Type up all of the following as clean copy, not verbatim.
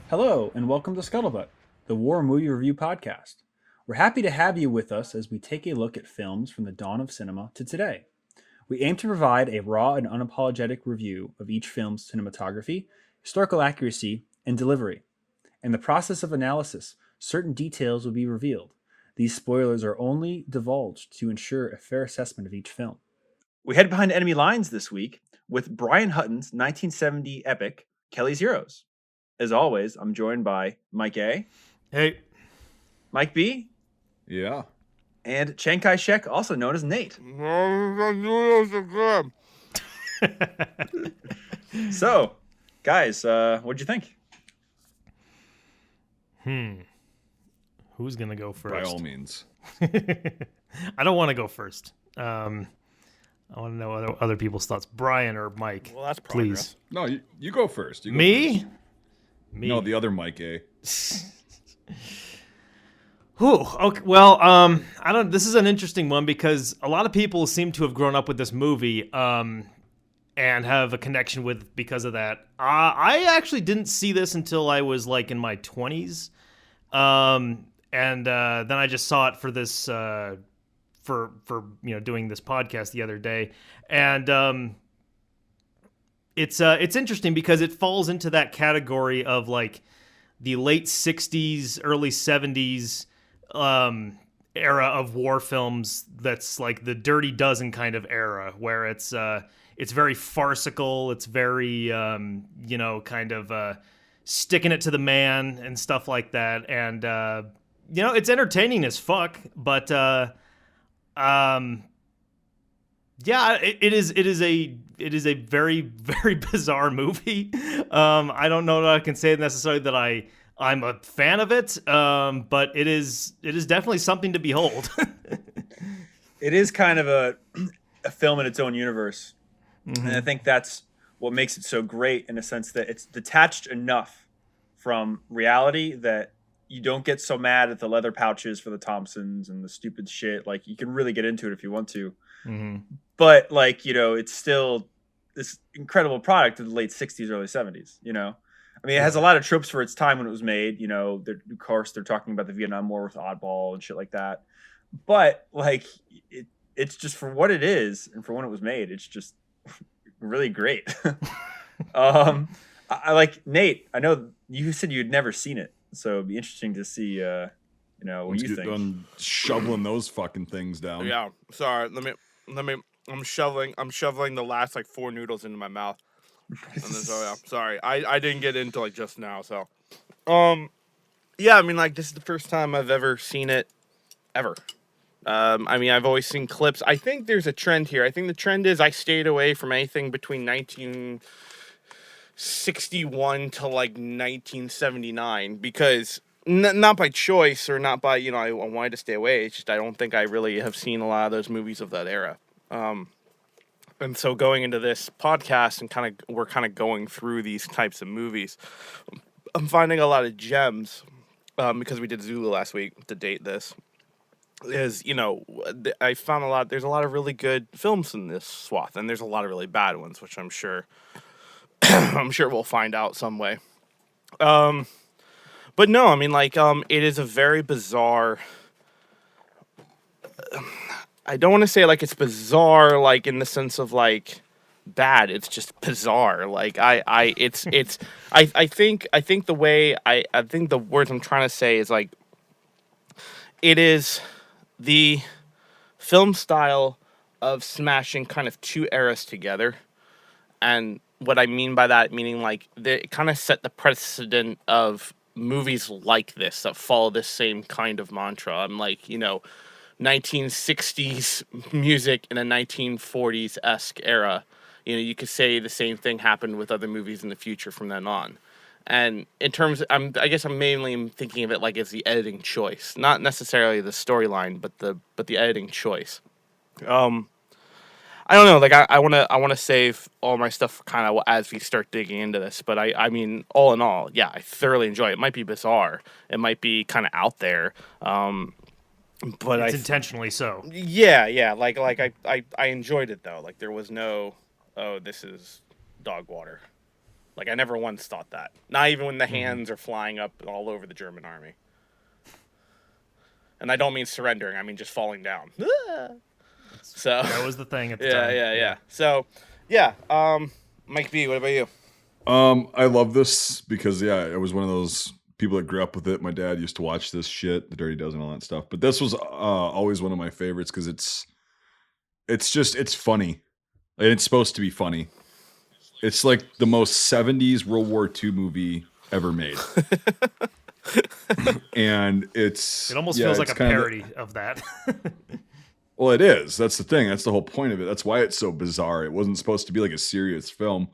Hello, and welcome to Scuttlebutt, the War Movie Review Podcast. We're happy to have you with us as we take a look at films from the dawn of cinema to today. We aim to provide a raw and unapologetic review of each film's cinematography, historical accuracy, and delivery. In the process of analysis, certain details will be revealed. These spoilers are only divulged to ensure a fair assessment of each film. We head behind enemy lines this week with Brian Hutton's 1970 epic, Kelly's Heroes. As always, I'm joined by Mike A. Hey. Mike B. Yeah. And Chiang Kai-shek, also known as Nate. So, guys, what'd you think? Who's going to go first? By all means. I don't want to go first. I want to know other people's thoughts. Brian or Mike, well, that's progress. Please. No, you go first. You go Me? First. Me. No, the other Mike A. Okay. Well, I don't. This is an interesting one because a lot of people seem to have grown up with this movie, and have a connection with because of that. I actually didn't see this until I was like in my 20s, and then I just saw it for this for doing this podcast the other day, and it's interesting because it falls into that category of like the late 60s, early 70s era of war films. That's like the Dirty Dozen kind of era where it's very farcical. It's very kind of sticking it to the man and stuff like that. And it's entertaining as fuck, but yeah, it is a very, very bizarre movie. I don't know that I can say necessarily that I'm a fan of it, but it is definitely something to behold. It is kind of a film in its own universe. Mm-hmm. And I think that's what makes it so great in a sense that it's detached enough from reality that you don't get so mad at the leather pouches for the Thompsons and the stupid shit. Like, you can really get into it if you want to. Mm-hmm. But it's still this incredible product of the late 60s, early 70s, I mean, it has a lot of tropes for its time when it was made. Of course, they're talking about the Vietnam War with Oddball and shit like that. But it's just for what it is and for when it was made, it's just really great. I like Nate. I know you said you'd never seen it, so it'd be interesting to see. What you think? Done shoveling those fucking things down. Yeah. Sorry. Let me. I'm shoveling the last like 4 noodles into my mouth. And then, sorry. I didn't get into like just now. So, yeah. I mean, like, this is the first time I've ever seen it, ever. I mean, I've always seen clips. I think there's a trend here. I think the trend is I stayed away from anything between 1961 to like 1979 because not by choice or not by, I wanted to stay away. It's just I don't think I really have seen a lot of those movies of that era. And so going into this podcast and we're kind of going through these types of movies, I'm finding a lot of gems because we did Zulu last week to date this. I found there's a lot of really good films in this swath, and there's a lot of really bad ones, which I'm sure we'll find out some way. But no, I mean, it is a very bizarre. I don't want to say like it's bizarre, like in the sense of like bad. It's just bizarre. Like I think the way I think the words I'm trying to say is like it is the film style of smashing kind of 2 eras together, and what I mean by that, meaning like it kind of set the precedent of movies like this that follow this same kind of mantra. I'm like, 1960s music in a 1940s-esque era. You could say the same thing happened with other movies in the future from then on. And in terms, I guess I'm mainly thinking of it like as the editing choice, not necessarily the storyline, but the editing choice. I don't know, like I want to save all my stuff kind of as we start digging into this, but I mean, all in all, yeah, I thoroughly enjoy it. It might be bizarre, it might be kind of out there, but it's intentionally so. Yeah, like I enjoyed it though. Like there was no, oh, this is dog water. Like I never once thought that. Not even when the hands are flying up all over the German army. And I don't mean surrendering. I mean just falling down. So That was the thing at the time. yeah. So yeah. Mike B, what about you? I love this because I was one of those people that grew up with it. My dad used to watch this shit, The Dirty Dozen, all that stuff. But this was always one of my favorites because it's funny. And it's supposed to be funny. It's like the most 70s World War II movie ever made. And it almost feels like a parody of that. Well, it is. That's the thing. That's the whole point of it. That's why it's so bizarre. It wasn't supposed to be like a serious film.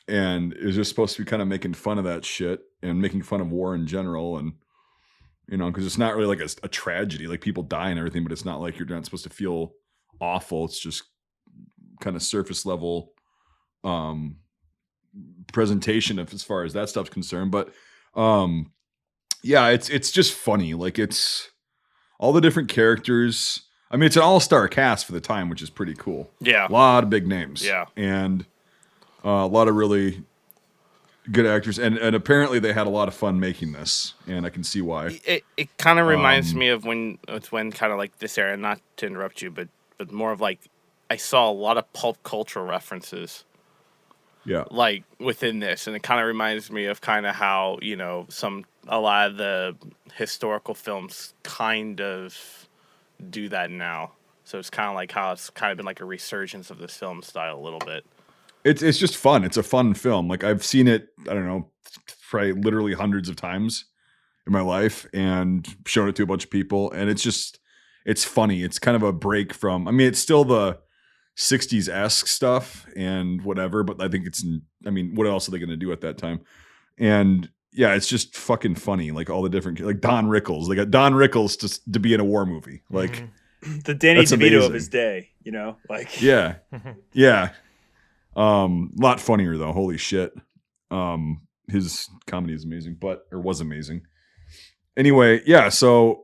And it was just supposed to be kind of making fun of that shit and making fun of war in general. And, because it's not really like a tragedy, like people die and everything, but it's not like you're not supposed to feel awful. It's just kind of surface level presentation of as far as that stuff's concerned. But it's just funny. Like it's all the different characters. I mean, it's an all-star cast for the time, which is pretty cool. Yeah. A lot of big names. Yeah. And a lot of really good actors. And apparently they had a lot of fun making this. And I can see why. It kind of reminds me of when kind of like this era, not to interrupt you, but more of like I saw a lot of pulp culture references. Yeah. Like within this. And it kind of reminds me of kind of how, a lot of the historical films kind of do that now. So it's kind of like how it's kind of been like a resurgence of this film style a little bit. It's just fun. It's a fun film. Like I've seen it, I don't know, probably literally hundreds of times in my life and shown it to a bunch of people. And it's funny. It's kind of a break from, I mean, it's still the 60s-esque stuff and whatever, but I think what else are they going to do at that time? And yeah, it's just fucking funny. Like all the different, like Don Rickles. They got Don Rickles to be in a war movie. Like the Danny DeVito of his day, like yeah. Lot funnier though. Holy shit. His comedy is amazing, was amazing. Anyway, yeah. So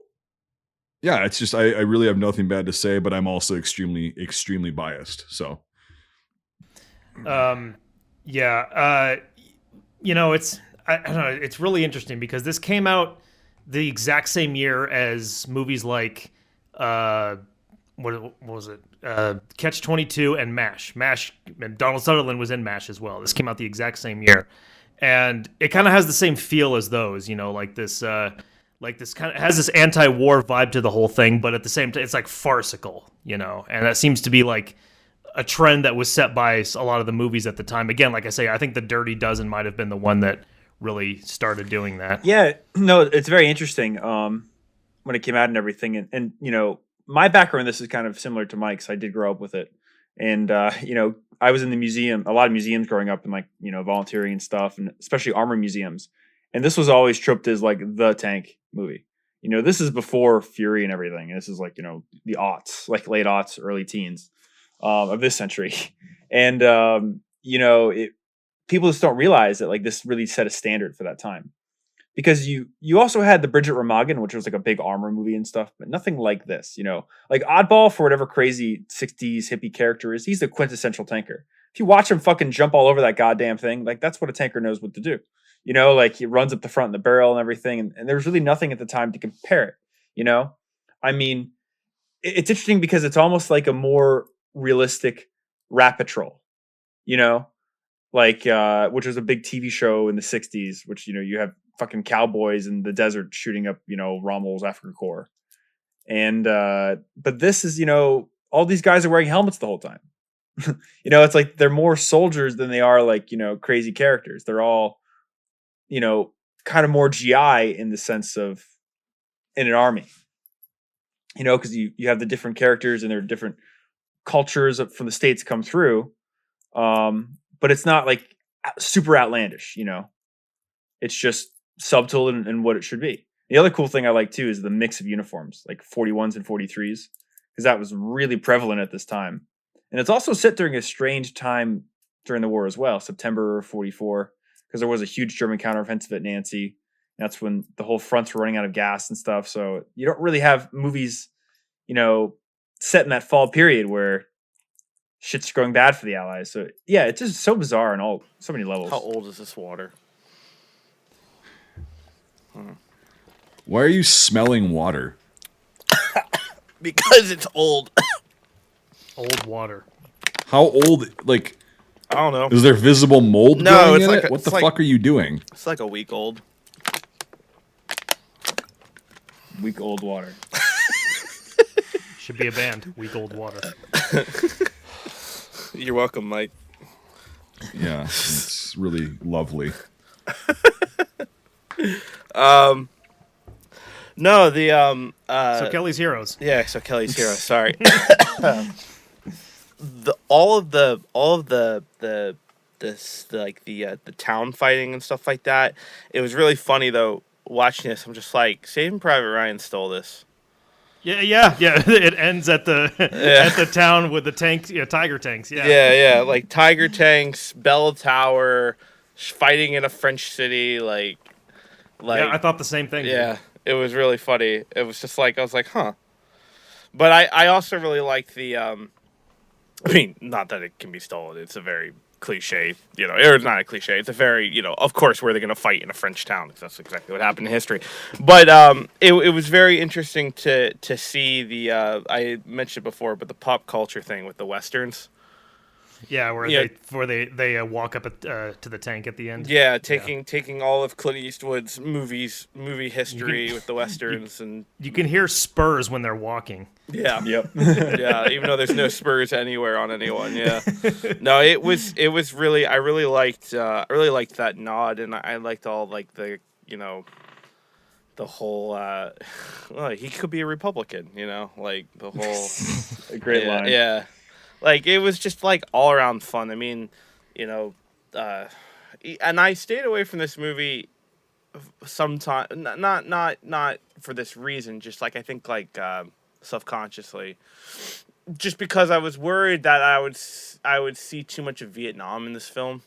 yeah, it's just I really have nothing bad to say, but I'm also extremely, extremely biased. So It's I don't know. It's really interesting because this came out the exact same year as movies like what was it? Catch-22 and MASH. MASH, and Donald Sutherland was in MASH as well. This came out the exact same year, and it kind of has the same feel as those. Like this kind of has this anti-war vibe to the whole thing, but at the same time, it's like farcical. And that seems to be like a trend that was set by a lot of the movies at the time. Again, like I say, I think The Dirty Dozen might have been the one that really started doing that. Yeah, no, it's very interesting when it came out and everything. And my background in this is kind of similar to Mike's. I did grow up with it. And, I was in the museum, a lot of museums growing up and volunteering and stuff, and especially armor museums. And this was always troped as like the tank movie. This is before Fury and everything. This is like, the aughts, like late aughts, early teens of this century. And, people just don't realize that like this really set a standard for that time, because you also had the Bridget Remagen, which was like a big armor movie and stuff, but nothing like this. Like Oddball, for whatever crazy 60s hippie character is, he's the quintessential tanker. If you watch him fucking jump all over that goddamn thing, like that's what a tanker knows what to do. Like he runs up the front and the barrel and everything, and there's really nothing at the time to compare it. I mean, it's interesting because it's almost like a more realistic Rat Patrol. Like which was a big TV show in the 60s, which you have fucking cowboys in the desert shooting up Rommel's Afrika Korps. And but this is all these guys are wearing helmets the whole time. It's like they're more soldiers than they are like crazy characters. They're all kind of more GI in the sense of in an army. Because you have the different characters and there are different cultures from the States come through. But it's not like super outlandish, It's just subtle and what it should be. The other cool thing I like too is the mix of uniforms, like 41s and 43s, because that was really prevalent at this time. And it's also set during a strange time during the war as well, September 44, because there was a huge German counteroffensive at Nancy. That's when the whole fronts were running out of gas and stuff. So you don't really have movies, set in that fall period where shit's going bad for the Allies. So yeah, it's just so bizarre on so many levels. How old is this water? Why are you smelling water? Because it's old. Old water. How old? Like, I don't know. is there visible mold No, growing it's in like it? What the fuck are you doing? It's like a week old. Week old water. Should be a band. Week old water. You're welcome, Mike. Yeah, it's really lovely. No, the So Kelly's Heroes. yeah, so Kelly's Hero. Sorry. All of the town fighting and stuff like that. It was really funny though. Watching this, I'm just like, Saving Private Ryan stole this. Yeah. It ends at the at the town with the tanks, tiger tanks. Yeah, like tiger tanks, bell tower, fighting in a French city, like. Yeah, I thought the same thing. Yeah, dude. it was really funny. It was just like I was like, huh. But I also really liked the. I mean, not that it can be stolen. It's a very cliche, or it's not a cliche. It's a very, of course, where they're going to fight in a French town, because that's exactly what happened in history. But it was very interesting to see the, I mentioned before, but the pop culture thing with the Westerns. Yeah, where they walk up to the tank at the end. Yeah, taking all of Clint Eastwood's movie history with the Westerns. And you can hear spurs when they're walking. Yeah. Yep. Yeah, even though there's no spurs anywhere on anyone. Yeah. No, it was really, I really liked that nod, and I liked all like the the whole well, he could be a Republican, like the whole A great line. Yeah. Like it was just like all around fun. I mean, and I stayed away from this movie sometime, not for this reason, just like I think like subconsciously, just because I was worried that I would see too much of Vietnam in this film.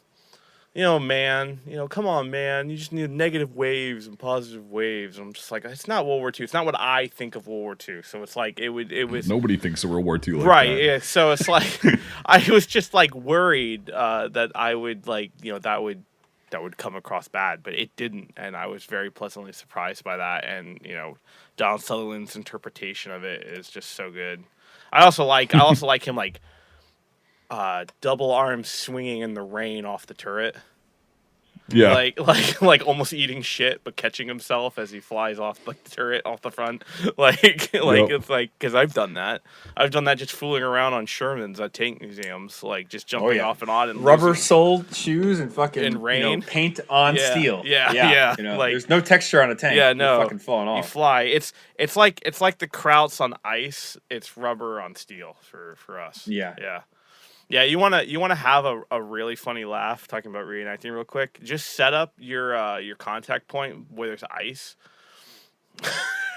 Man, come on, man. You just need negative waves and positive waves. I'm just like, it's not World War II. It's not what I think of World War II. So it's like, it was. Nobody thinks of World War II like right, that. yeah. So it's like, I was just like worried that I would like, that would come across bad, but it didn't. And I was very pleasantly surprised by that. And, Donald Sutherland's interpretation of it is just so good. I also like him like, double arms swinging in the rain off the turret. Yeah. Like almost eating shit, but catching himself as he flies off the turret off the front. It's like, because I've done that. I've done that just fooling around on Shermans at tank museums, like just jumping off and on and rubber-soled shoes and fucking in rain. Paint on steel. Yeah. Like, there's no texture on a tank. Yeah, no. You're fucking falling off. You fly. It's like the Krauts on ice. It's rubber on steel for us. Yeah. Yeah. Yeah, you wanna have a really funny laugh talking about reenacting real quick. Just set up your contact point where there's ice,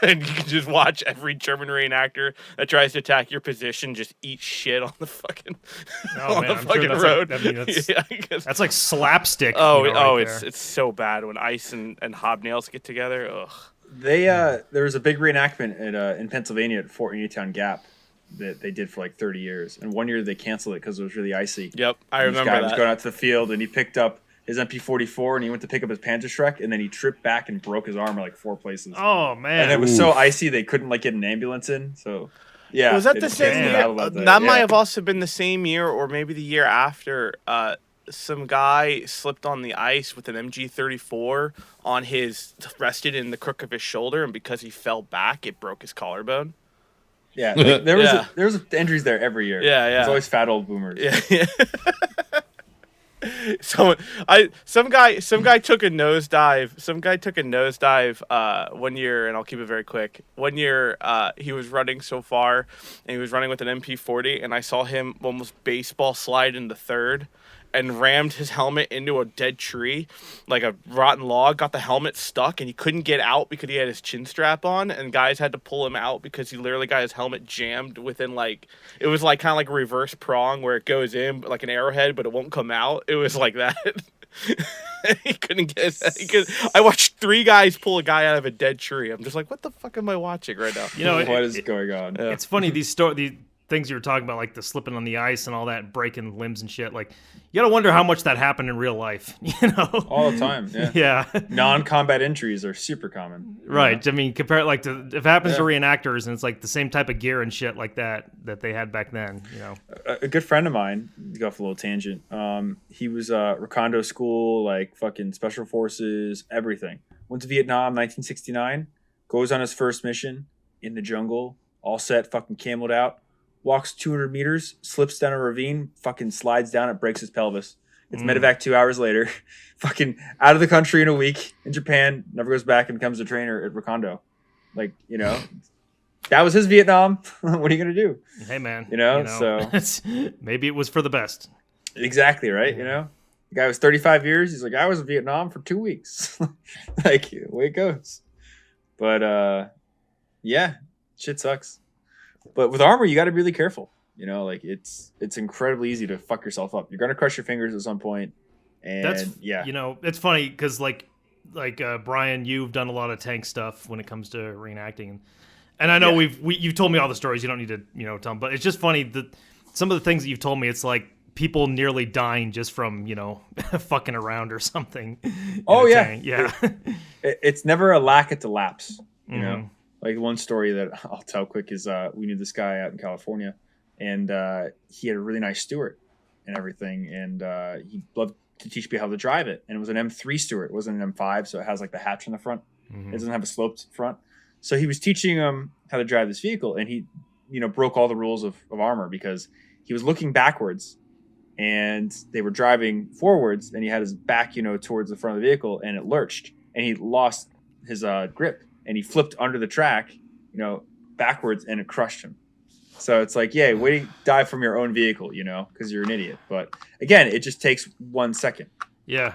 and you can just watch every German reenactor that tries to attack your position just eat shit on the fucking road. That's like slapstick. It's so bad when ice and hobnails get together. Ugh. There was a big reenactment in Pennsylvania at Fort Uniontown Gap that they did for like 30 years, and one year they canceled it because it was really icy. Yep, I remember that. This guy was going out to the field, and he picked up his MP44, and he went to pick up his Panzerschreck, and then he tripped back and broke his arm in like 4 places. Oh man! And it was so icy they couldn't like get an ambulance in. So yeah, was that the same year? That might have also been the same year, or maybe the year after. Some guy slipped on the ice with an MG34 on rested in the crook of his shoulder, and because he fell back, it broke his collarbone. Yeah, like, there was injuries there every year. Yeah. There's always fat old boomers. Yeah. Some guy took a nosedive. Some guy took a nosedive one year, and I'll keep it very quick. One year, he was running so far, and he was running with an MP40, and I saw him almost baseball slide into third, and rammed his helmet into a dead tree, like a rotten log, got the helmet stuck, and he couldn't get out because he had his chin strap on, and guys had to pull him out because he literally got his helmet jammed within, like, it was like kind of like a reverse prong where it goes in like an arrowhead, but it won't come out. It was like that. He couldn't get I watched 3 guys pull a guy out of a dead tree. I'm just like, what the fuck am I watching right now? What is going on? It's funny, these things you were talking about, like the slipping on the ice and all that, and breaking limbs and shit. Like, you gotta wonder how much that happened in real life. You know, all the time. Yeah. Yeah. Non-combat injuries are super common. Right. I mean, compare it like to if it happens to reenactors, and it's like the same type of gear and shit like that they had back then. You know, a good friend of mine, to go off a little tangent. He was Recondo school, like fucking special forces, everything. Went to Vietnam, 1969. Goes on his first mission in the jungle, all set, fucking cameled out. Walks 200 meters, slips down a ravine, fucking slides down, it breaks his pelvis. It's medevac 2 hours later. Fucking out of the country in a week, in Japan, never goes back and becomes a trainer at Recondo. Like, you know, that was his Vietnam. What are you going to do? Hey, man. You know, so. Maybe it was for the best. Exactly, right? You know? The guy was 35 years. He's like, I was in Vietnam for 2 weeks. Like, the way it goes. But, yeah, shit sucks. But with armor, you got to be really careful. You know, like it's incredibly easy to fuck yourself up. You're gonna crush your fingers at some point, and you know, it's funny because like Brian, you've done a lot of tank stuff when it comes to reenacting, and I know you've told me all the stories. You don't need to tell them, but it's just funny that some of the things that you've told me. It's like people nearly dying just from fucking around or something. Oh yeah, tank. Yeah. It's never a lack, it's a lapse. You know. Like one story that I'll tell quick is we knew this guy out in California, and he had a really nice Stewart and everything, and he loved to teach me how to drive it. And it was an M3 Stewart, it wasn't an M5, so it has like the hatch in the front. It doesn't have a sloped front. So he was teaching him how to drive this vehicle, and he broke all the rules of armor because he was looking backwards, and they were driving forwards, and he had his back towards the front of the vehicle, and it lurched, and he lost his grip. And he flipped under the track, backwards, and it crushed him. So it's like, yeah, way to die from your own vehicle, because you're an idiot. But again, it just takes 1 second. Yeah.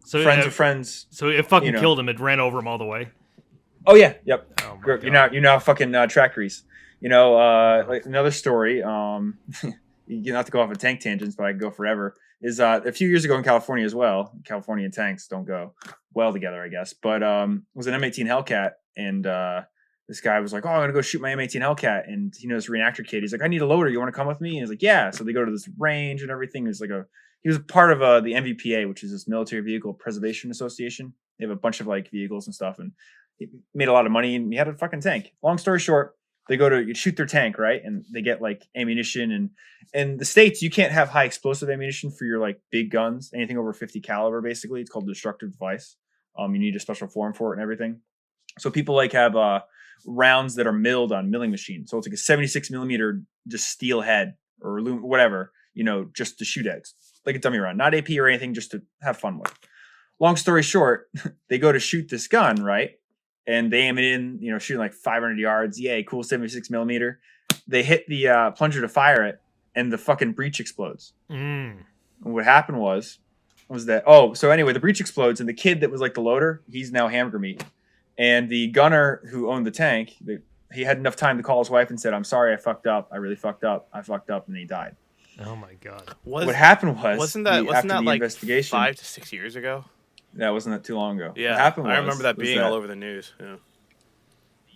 So friends of friends. So it fucking killed him. It ran over him all the way. Oh yeah, yep. Oh my God. You know, fucking track grease. Like another story. You don't have to go off of tank tangents, but I can go forever. Is a few years ago in California as well. California and tanks don't go well together, I guess. But it was an M18 Hellcat. And this guy was like, "Oh, I'm gonna go shoot my M18 Hellcat." And he knows reenactor kid. He's like, "I need a loader. You want to come with me?" And he's like, "Yeah." So they go to this range and everything. He was part of the MVPA, which is this Military Vehicle Preservation Association. They have a bunch of like vehicles and stuff, and he made a lot of money. And he had a fucking tank. Long story short, they go to shoot their tank, right? And they get like ammunition. And in the States, you can't have high explosive ammunition for your like big guns. Anything over 50 caliber, basically, it's called a destructive device. You need a special form for it and everything. So people like have rounds that are milled on milling machines. So it's like a 76 millimeter just steel head or whatever, just to shoot at, like a dummy round, not AP or anything, just to have fun with. Long story short, they go to shoot this gun, right? And they aim it in, shooting like 500 yards. Yay, cool 76 millimeter. They hit the plunger to fire it, and the fucking breech explodes. And what happened was that, so anyway, the breech explodes, and the kid that was like the loader, he's now hamburger meat. And the gunner who owned the tank, he had enough time to call his wife and said, "I'm sorry, I fucked up. I really fucked up. I fucked up," and he died. Oh my God! What happened was wasn't that like investigation 5 to 6 years ago? That wasn't that too long ago. Yeah, what happened I remember that being all over the news. Yeah.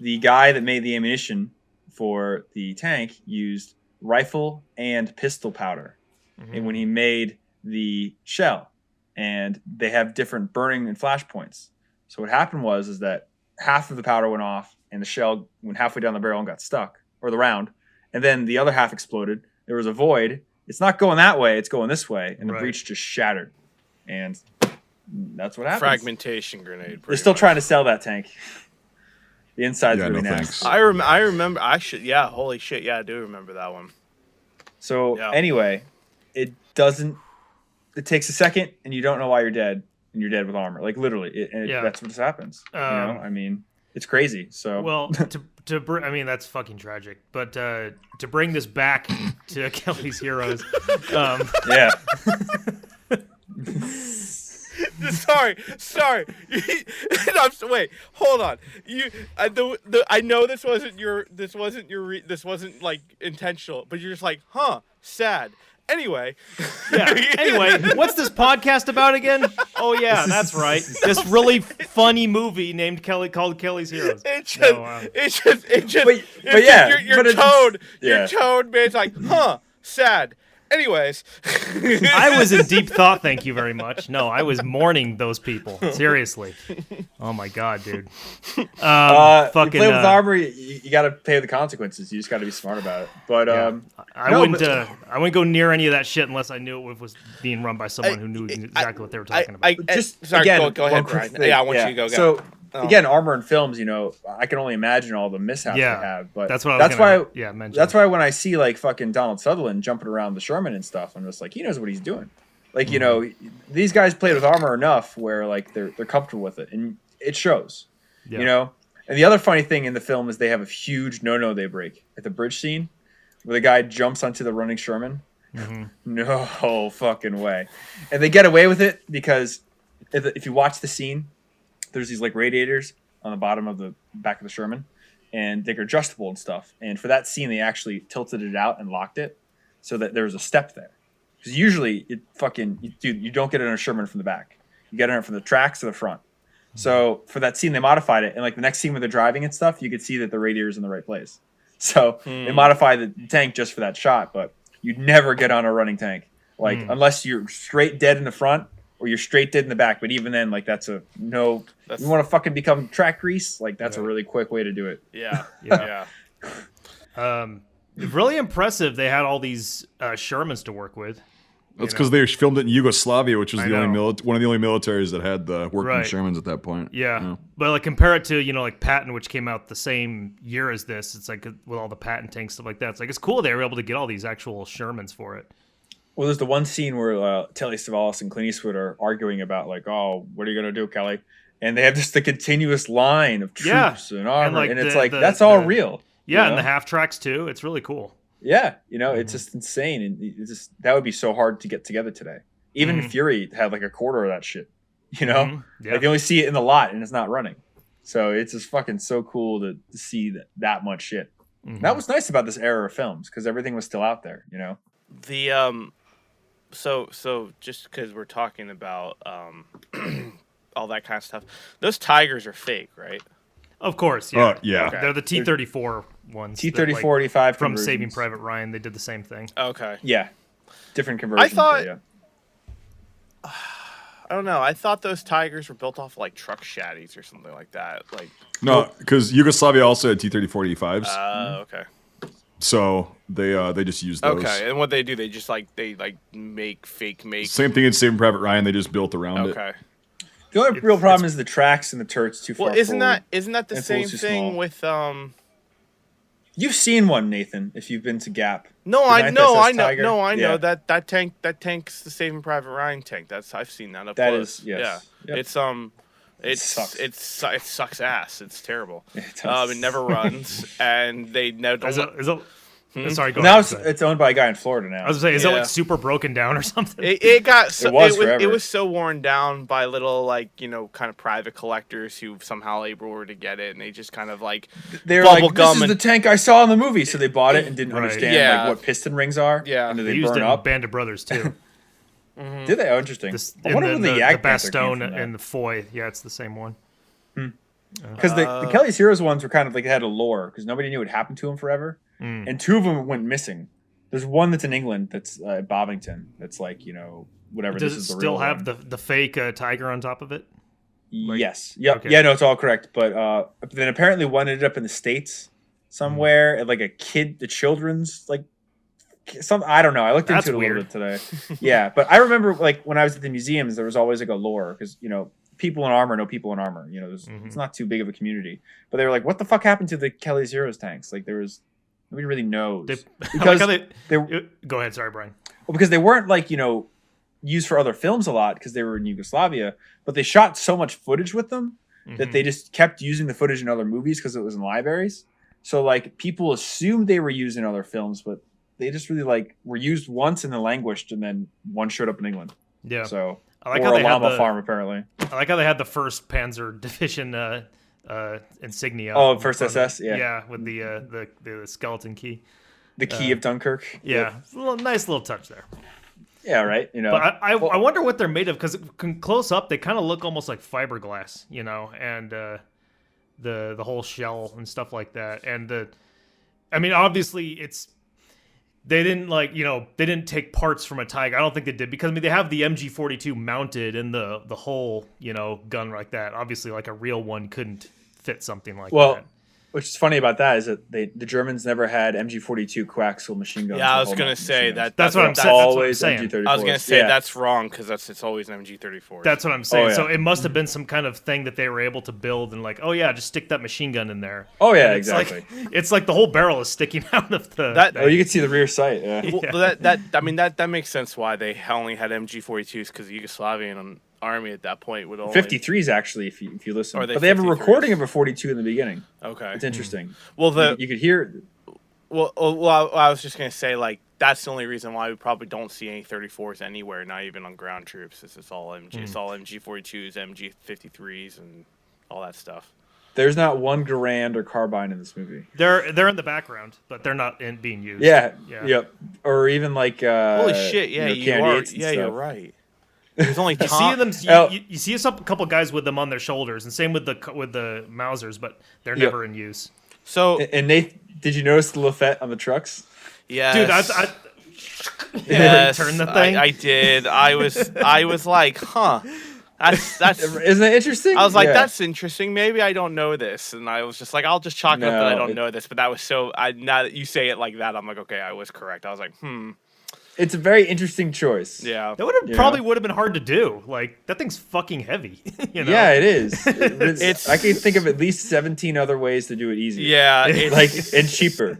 The guy that made the ammunition for the tank used rifle and pistol powder, and when he made the shell, and they have different burning and flash points. So what happened was that half of the powder went off, and the shell went halfway down the barrel and got stuck, or the round, and then the other half exploded. There was a void. It's not going that way; it's going this way, and the breech just shattered, and that's what happened. Fragmentation grenade. They're still trying to sell that tank. The inside's really nasty. I remember. Holy shit. Yeah, I do remember that one. So anyway, it takes a second, and you don't know why you're dead. And you're dead with armor, like literally. That's what just happens. I mean, it's crazy. So well, I mean, that's fucking tragic. But to bring this back to Kelly's Heroes, yeah. Sorry. No, wait, hold on. I know this wasn't like intentional, but you're just like, huh, sad. Anyway. Yeah. Anyway, what's this podcast about again? Oh yeah, that's right. This really funny movie named called Kelly's Heroes. It's just. But yeah, your tone, man. It's like, huh, sad. Anyways, I was in deep thought. Thank you very much. No, I was mourning those people. Seriously. Oh my god, dude. You play with armor, you got to pay the consequences. You just got to be smart about it. But I wouldn't go near any of that shit unless I knew it was being run by someone who knew exactly what they were talking about. Go ahead, Brian. Yeah, I want you to go. So again, armor in films, I can only imagine all the mishaps they have. But that's why when I see like fucking Donald Sutherland jumping around the Sherman and stuff, I'm just like, he knows what he's doing. Like, these guys played with armor enough where like they're comfortable with it, and it shows. And the other funny thing in the film is they have a huge no they break at the bridge scene where the guy jumps onto the running Sherman. No fucking way. And they get away with it because if you watch the scene, there's these like radiators on the bottom of the back of the Sherman, and they're adjustable and stuff. And for that scene, they actually tilted it out and locked it so that there's a step there. Because usually, you don't get it on a Sherman from the back. You get it from the tracks to the front. So for that scene, they modified it. And like the next scene where they're driving and stuff, you could see that the radiator's in the right place. So they modified the tank just for that shot, but you'd never get on a running tank. Like unless you're straight dead in the front or you're straight dead in the back. But even then, like that's a no. You want to fucking become track grease? Like that's a really quick way to do it. Yeah. Really impressive. They had all these Shermans to work with. That's because they filmed it in Yugoslavia, which was one of the only militaries that had the working Shermans at that point. Yeah. But like compare it to like Patton, which came out the same year as this. It's like with all the Patton tanks, stuff like that. It's like it's cool they were able to get all these actual Shermans for it. Well, there's the one scene where Telly Savalas and Clint Eastwood are arguing about like, oh, what are you gonna do, Kelly? And they have just the continuous line of troops and armor, and it's that's all real. Yeah, and the half tracks too. It's really cool. Yeah, it's just insane, and that would be so hard to get together today. Even Fury had like a quarter of that shit. Like you only see it in the lot, and it's not running. So it's just fucking so cool to see that much shit. That was nice about this era of films because everything was still out there. The so just because we're talking about all that kind of stuff, those tigers are fake, right? Of course, yeah. Yeah. Okay. They're the T-34 ones. T-34 85 from Saving Private Ryan. They did the same thing. Okay. Yeah. Different conversions. I thought... I don't know. I thought those tigers were built off like truck shaddies or something like that. No, because Yugoslavia also had T-34 85s. Okay. So they just used those. Okay, and what they do, they just make fake. Same thing in Saving Private Ryan. They just built around it. Okay. The only real problem is the tracks and the turrets too far. Well, isn't that the same thing with You've seen one, Nathan, if you've been to Gap. I know that that tank's the Saving Private Ryan tank. I've seen that up close. That is, yes. Yeah. Yep. It sucks ass. It's terrible. It never runs, and they never. Sorry, go now ahead. it's owned by a guy in Florida now. I was gonna say, is it like super broken down or something? It was so worn down by little kind of private collectors who somehow able to get it, and they just kind of they're like, this is the tank I saw in the movie, so they bought it and didn't understand what piston rings are. Yeah, and then they burn used it up. in Band of Brothers too. Did they? Oh, interesting. I wonder if the Bastogne and the Foy. Yeah, it's the same one. Because the Kelly's Heroes ones were kind of like they had a lore because nobody knew what happened to them forever, and two of them went missing. There's one that's in England that's at Bovington. That's whatever. Does it still have the fake tiger on top of it? Yes. Yep. Okay. Yeah. No, it's all correct. But then apparently one ended up in the States somewhere at the children's I don't know. I looked into it a little bit today. Yeah, but I remember when I was at the museums, there was always a lore because people in armor know people in armor. It's not too big of a community. But they were like, "What the fuck happened to the Kelly's Heroes tanks?" Nobody really knows because go ahead. Sorry, Brian. Well, because they weren't used for other films a lot because they were in Yugoslavia, but they shot so much footage with them that they just kept using the footage in other movies because it was in libraries. So people assumed they were used in other films, but they just really were used once and then languished, and then one showed up in England. Yeah. So I like or how a they had llama the- farm apparently. I like how they had the first Panzer Division insignia. Oh, on the first front of SS, it. yeah. Yeah, with the skeleton key. The key of Dunkirk. Yeah, Yep. it's a nice little touch there. Yeah, right. You know. But I wonder what they're made of, because close up they kind of look almost like fiberglass, and the whole shell and stuff like that. And I mean, obviously they didn't they didn't take parts from a Tiger. I don't think they did, because I mean they have the MG42 mounted in the whole gun like that. Obviously, like a real one couldn't fit something like that. Which is funny about that is that the Germans never had MG42 coaxial machine guns. Yeah, I was gonna say that. That's what I'm saying. Always That's what I'm saying. MG34s. I was gonna say Yeah. that's wrong because it's always an MG34. That's what I'm saying. Oh, yeah. So it must have been some kind of thing that they were able to build, and like, oh yeah, just stick that machine gun in there. Oh yeah, And it's exactly. It's like the whole barrel is sticking out of the. Oh, you can see the rear sight. Yeah. Well, that makes sense why they only had MG42s, because the Yugoslavian army at that point would only 53s actually, if you listen. Are they But they have a 53s? recording of a 42 in the beginning. Okay. It's interesting. Well, You could hear. I was just gonna say, like, that's the only reason why we probably don't see any 34s anywhere, not even on ground troops. It's all MG. It's all MG42s, MG53s, and all that stuff. There's not one Garand or carbine in this movie. They're in the background, but they're not being used. Yeah. Yeah. Yep. Or even like. Holy shit! Yeah, you are. Candidates and Yeah, you're stuff. right. There's only You see them. You see a couple guys with them on their shoulders, and same with the Mausers, but they're Yep. never in use. So, And Nate, did you notice the Lafette on the trucks? yeah, Dude, yes, turn the thing. I did. I was like, huh. That's. Isn't that interesting? I was like, Yeah. that's interesting. Maybe I don't know this, and I was just like, I'll just chalk it up that I No, don't know this. But that was so. Now that you say it like that, I'm like, okay, I was correct. I was like, It's a very interesting choice. yeah. That would have been hard to do. Like, that thing's fucking heavy. Yeah, it is. It's- I can think of at least 17 other ways to do it easier. Yeah, it's, Like and cheaper,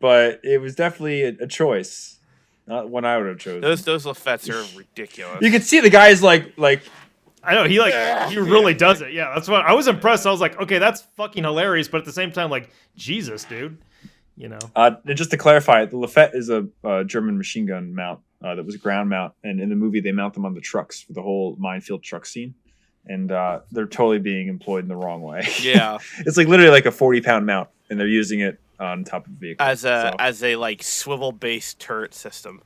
but it was definitely a choice, not one I would have chosen. those Lafettes are ridiculous. You can see the guy's like I know he really does it. Yeah, that's what I was impressed. I was like, okay, that's fucking hilarious, but at the same time, like, Jesus, dude, and just to clarify, the Lafette is a German machine gun mount that was a ground mount, and in the movie they mount them on the trucks for the whole minefield truck scene, and they're totally being employed in the wrong way. Yeah, It's like literally like a 40-pound mount, and they're using it on top of the vehicle as a like swivel based turret system.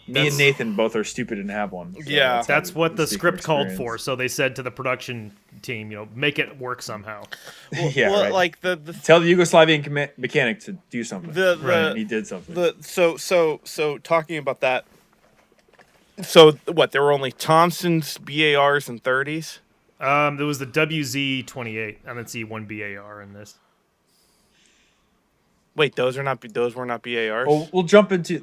Me and Nathan both are stupid and have one. So Yeah. That's how what we the speak script from called experience. for. So they said to the production team, make it work somehow. Yeah, well, right. like the Tell the Yugoslavian mechanic to do something. The- And he did something. so talking about that. So what? There were only Thompsons, BARs, and 30s. There was the WZ-28. I didn't see one BAR in this. Wait, those were not BARs. Oh, we'll jump into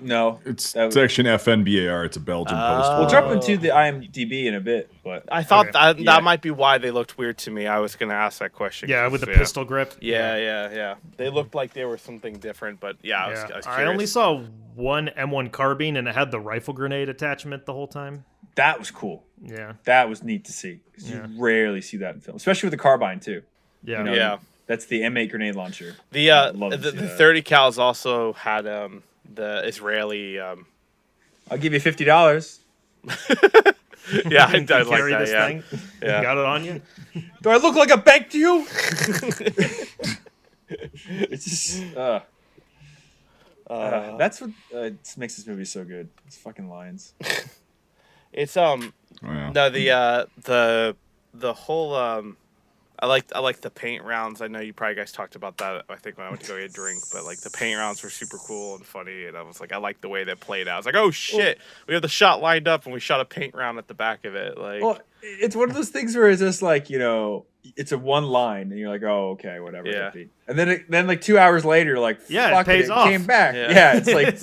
It's that was- section FNBAR. It's a Belgian post. We'll jump into the IMDb in a bit, but I thought Okay. that might be why they looked weird to me. I was gonna ask that question. Yeah, with the 'cause, pistol grip. Yeah. They looked like they were something different, but yeah, I was I curious. only saw one M1 carbine, and it had the rifle grenade attachment the whole time. that was cool. Yeah, That was neat to see. 'Cause Yeah. You rarely see that in film, especially with the carbine too. yeah, You know, Yeah. That's the M8 grenade launcher. The I'd love to the see that. 30 cals also had the Israeli I'll give you $50. yeah, I You like carry that, this yeah. thing. Yeah. You got it on you. Do I look like a bank to you? It's just that's what makes this movie so good. It's fucking lines. It's Oh, yeah. no the whole I like the paint rounds. I know you probably guys talked about that. I think when I went to go get a drink, but like the paint rounds were super cool and funny, and I was like, I like the way that played out. I was like, oh shit, we have the shot lined up and we shot a paint round at the back of it. Like, Well, it's one of those things where it's just like, it's a one line, and you're like, oh, okay, whatever. Yeah. And then like 2 hours later, you're like, Yeah, it fuck pays off. came back. Yeah. Yeah, it's like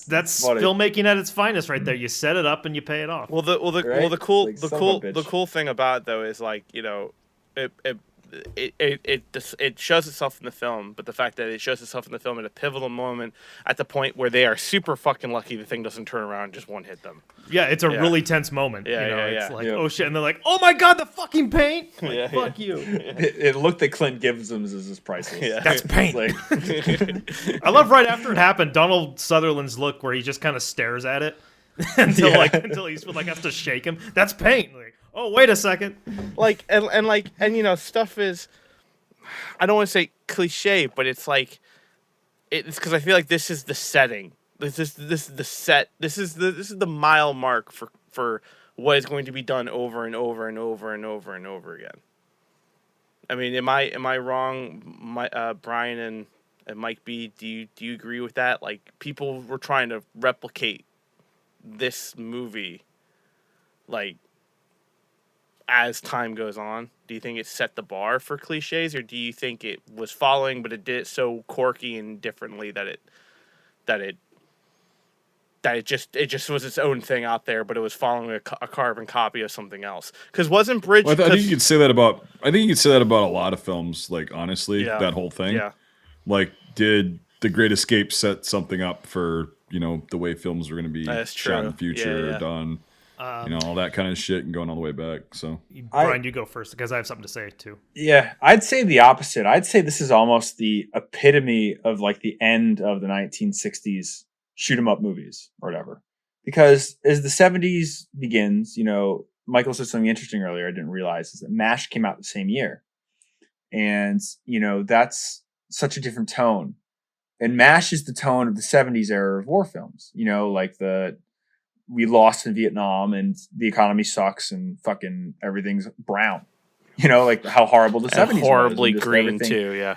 That's funny. filmmaking at its finest right there. You set it up and you pay it off. well, the Right? the cool Like, the son of a cool bitch. the cool thing about it though is like it shows itself in the film, but the fact that it shows itself in the film at a pivotal moment at the point where they are super fucking lucky the thing doesn't turn around and just one hit them. Yeah, it's a Yeah. really tense moment. Yeah, It's yeah. like, Yeah. oh shit, and they're like, oh my god, the fucking paint. Like, Yeah, fuck you. it looked that Clint gives them is priceless. Yeah. That's paint. It's like, I love right after it happened, Donald Sutherland's look where he just kind of stares at it. until he's like has to shake him. That's pain. Like, oh, wait a second. Like and you know, stuff is, I don't want to say cliche, but it's like it's because I feel like this is the setting. This is the set. This is the mile mark for what is going to be done over and over and over and over and over again. I mean, am I wrong, Brian and Mike B? Do you agree with that? Like, people were trying to replicate this movie, like, as time goes on. Do you think it set the bar for cliches, or do you think it was following, but it did it so quirky and differently that it just was its own thing out there, but it was following a carbon copy of something else? Because wasn't Bridge? Well, I think you could say that about. I think you could say that about a lot of films. Like, honestly, that whole thing. Yeah. Like, did The Great Escape set something up for, you know, the way films were going to be shot in the future, done, you know, all that kind of shit, and going all the way back. So, Brian, you go first because I have something to say too. Yeah, I'd say the opposite. I'd say this is almost the epitome of like the end of the 1960s shoot 'em up movies or whatever. Because as the 70s begins, you know, Michael said something interesting earlier I didn't realize, is that MASH came out the same year. And, you know, that's such a different tone. And MASH is the tone of the 70s era of war films. You know, like we lost in Vietnam and the economy sucks and fucking everything's brown. You know, like how horrible the 70s was. Horribly green too, yeah.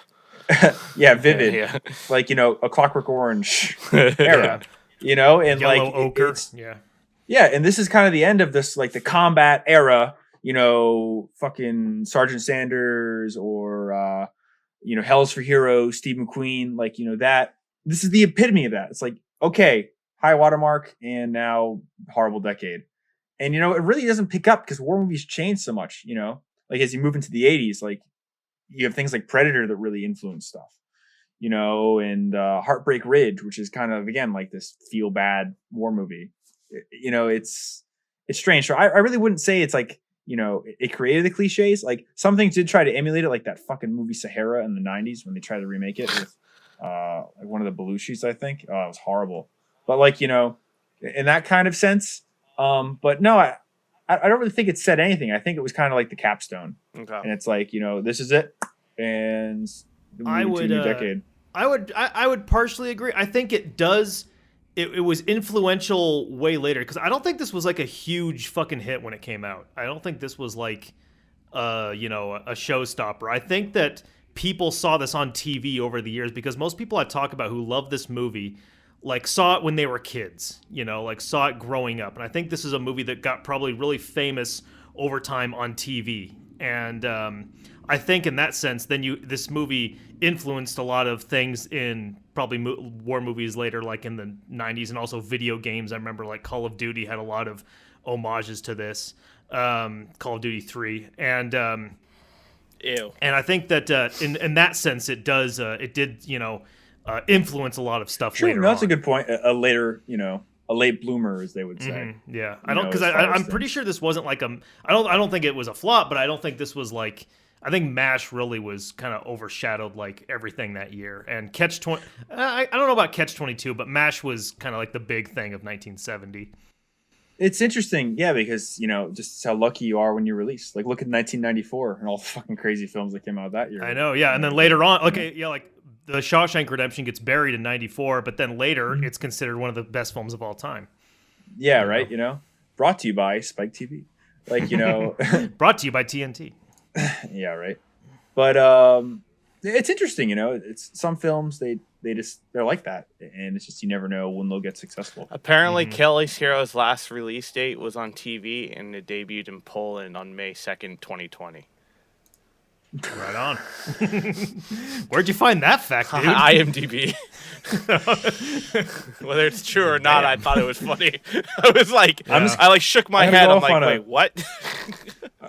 Yeah, vivid. Yeah. Like, you know, a Clockwork Orange era. You know, and Yellow like ochre. Yeah, and this is kind of the end of this, like the combat era, you know, fucking Sergeant Sanders or you know, Hell's for Heroes, Steve McQueen, like, you know, that this is the epitome of that. It's like, okay, high watermark and now horrible decade. And, you know, it really doesn't pick up because war movies change so much, you know, like as you move into the 80s, like you have things like Predator that really influence stuff, you know, and Heartbreak Ridge, which is kind of, again, like this feel bad war movie. You know, it's strange. So I really wouldn't say it's like, you know, it created the cliches. Like some things did try to emulate it, like that fucking movie Sahara in the 90s when they tried to remake it with like one of the Belushis, I think. Oh, it was horrible. But like, you know, in that kind of sense. But no, I don't really think it said anything. I think it was kind of like the capstone. Okay. And it's like, you know, this is it. And I would new decade. I would partially agree. I think it does. It was influential way later because I don't think this was like a huge fucking hit when it came out. I don't think this was like, you know, a showstopper. I think that people saw this on TV over the years because most people I talk about who love this movie, like saw it when they were kids, you know, like saw it growing up. And I think this is a movie that got probably really famous over time on TV. And I think in that sense, then this movie influenced a lot of things in probably war movies later, like in the 90s, and also video games. I remember like Call of Duty had a lot of homages to this, Call of Duty 3. And ew. And I think that in that sense, it did, you know, influence a lot of stuff later on. That's a good point. A later, you know, a late bloomer, as they would say. Mm-hmm. Yeah, I don't, because I'm pretty sure this wasn't like I don't think it was a flop, but I don't think this was like. I think MASH really was kind of overshadowed like everything that year. And Catch-22, I don't know about Catch-22, but MASH was kind of like the big thing of 1970. It's interesting, yeah, because, you know, just how lucky you are when you release. Like, look at 1994 and all the fucking crazy films that came out that year. I know, yeah. And then later on, okay, yeah, like The Shawshank Redemption gets buried in 94, but then later it's considered one of the best films of all time. Yeah, right, you know? Brought to you by Spike TV. Like, you know... Brought to you by TNT. Yeah, right. But it's interesting, you know. It's some films they're like that, and it's just you never know when they'll get successful. Apparently, Kelly's Hero's last release date was on TV, and it debuted in Poland on May 2nd, 2020. Right on. Where'd you find that fact, dude? IMDb. Whether it's true or not, I thought it was funny. I was like, I like shook my head. I'm like, wait, what?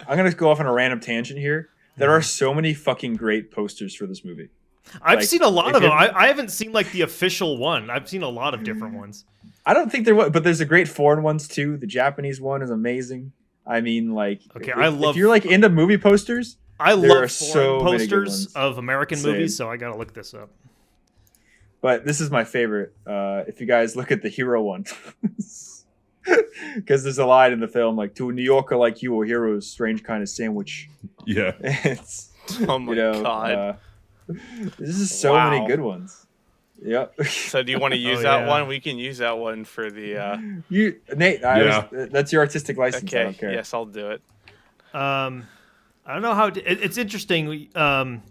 I'm gonna go off on a random tangent here. There are so many fucking great posters for this movie. I've seen a lot of them. I haven't seen like the official one. I've seen a lot of different ones. I don't think there was, but there's a great foreign ones too. The Japanese one is amazing. I mean, like, okay, if you're like into movie posters, I love foreign posters of American movies, so I gotta look this up. But this is my favorite. If you guys look at the hero one, Because there's a line in the film like, "To a New Yorker like you, a hero is a strange kind of sandwich." Yeah. It's Oh my god. This is so many good ones. Yep. So do you want to use that one? We can use that one for the. Nate. That's your artistic license. Okay. I don't care. Yes, I'll do it. I don't know how it's interesting. I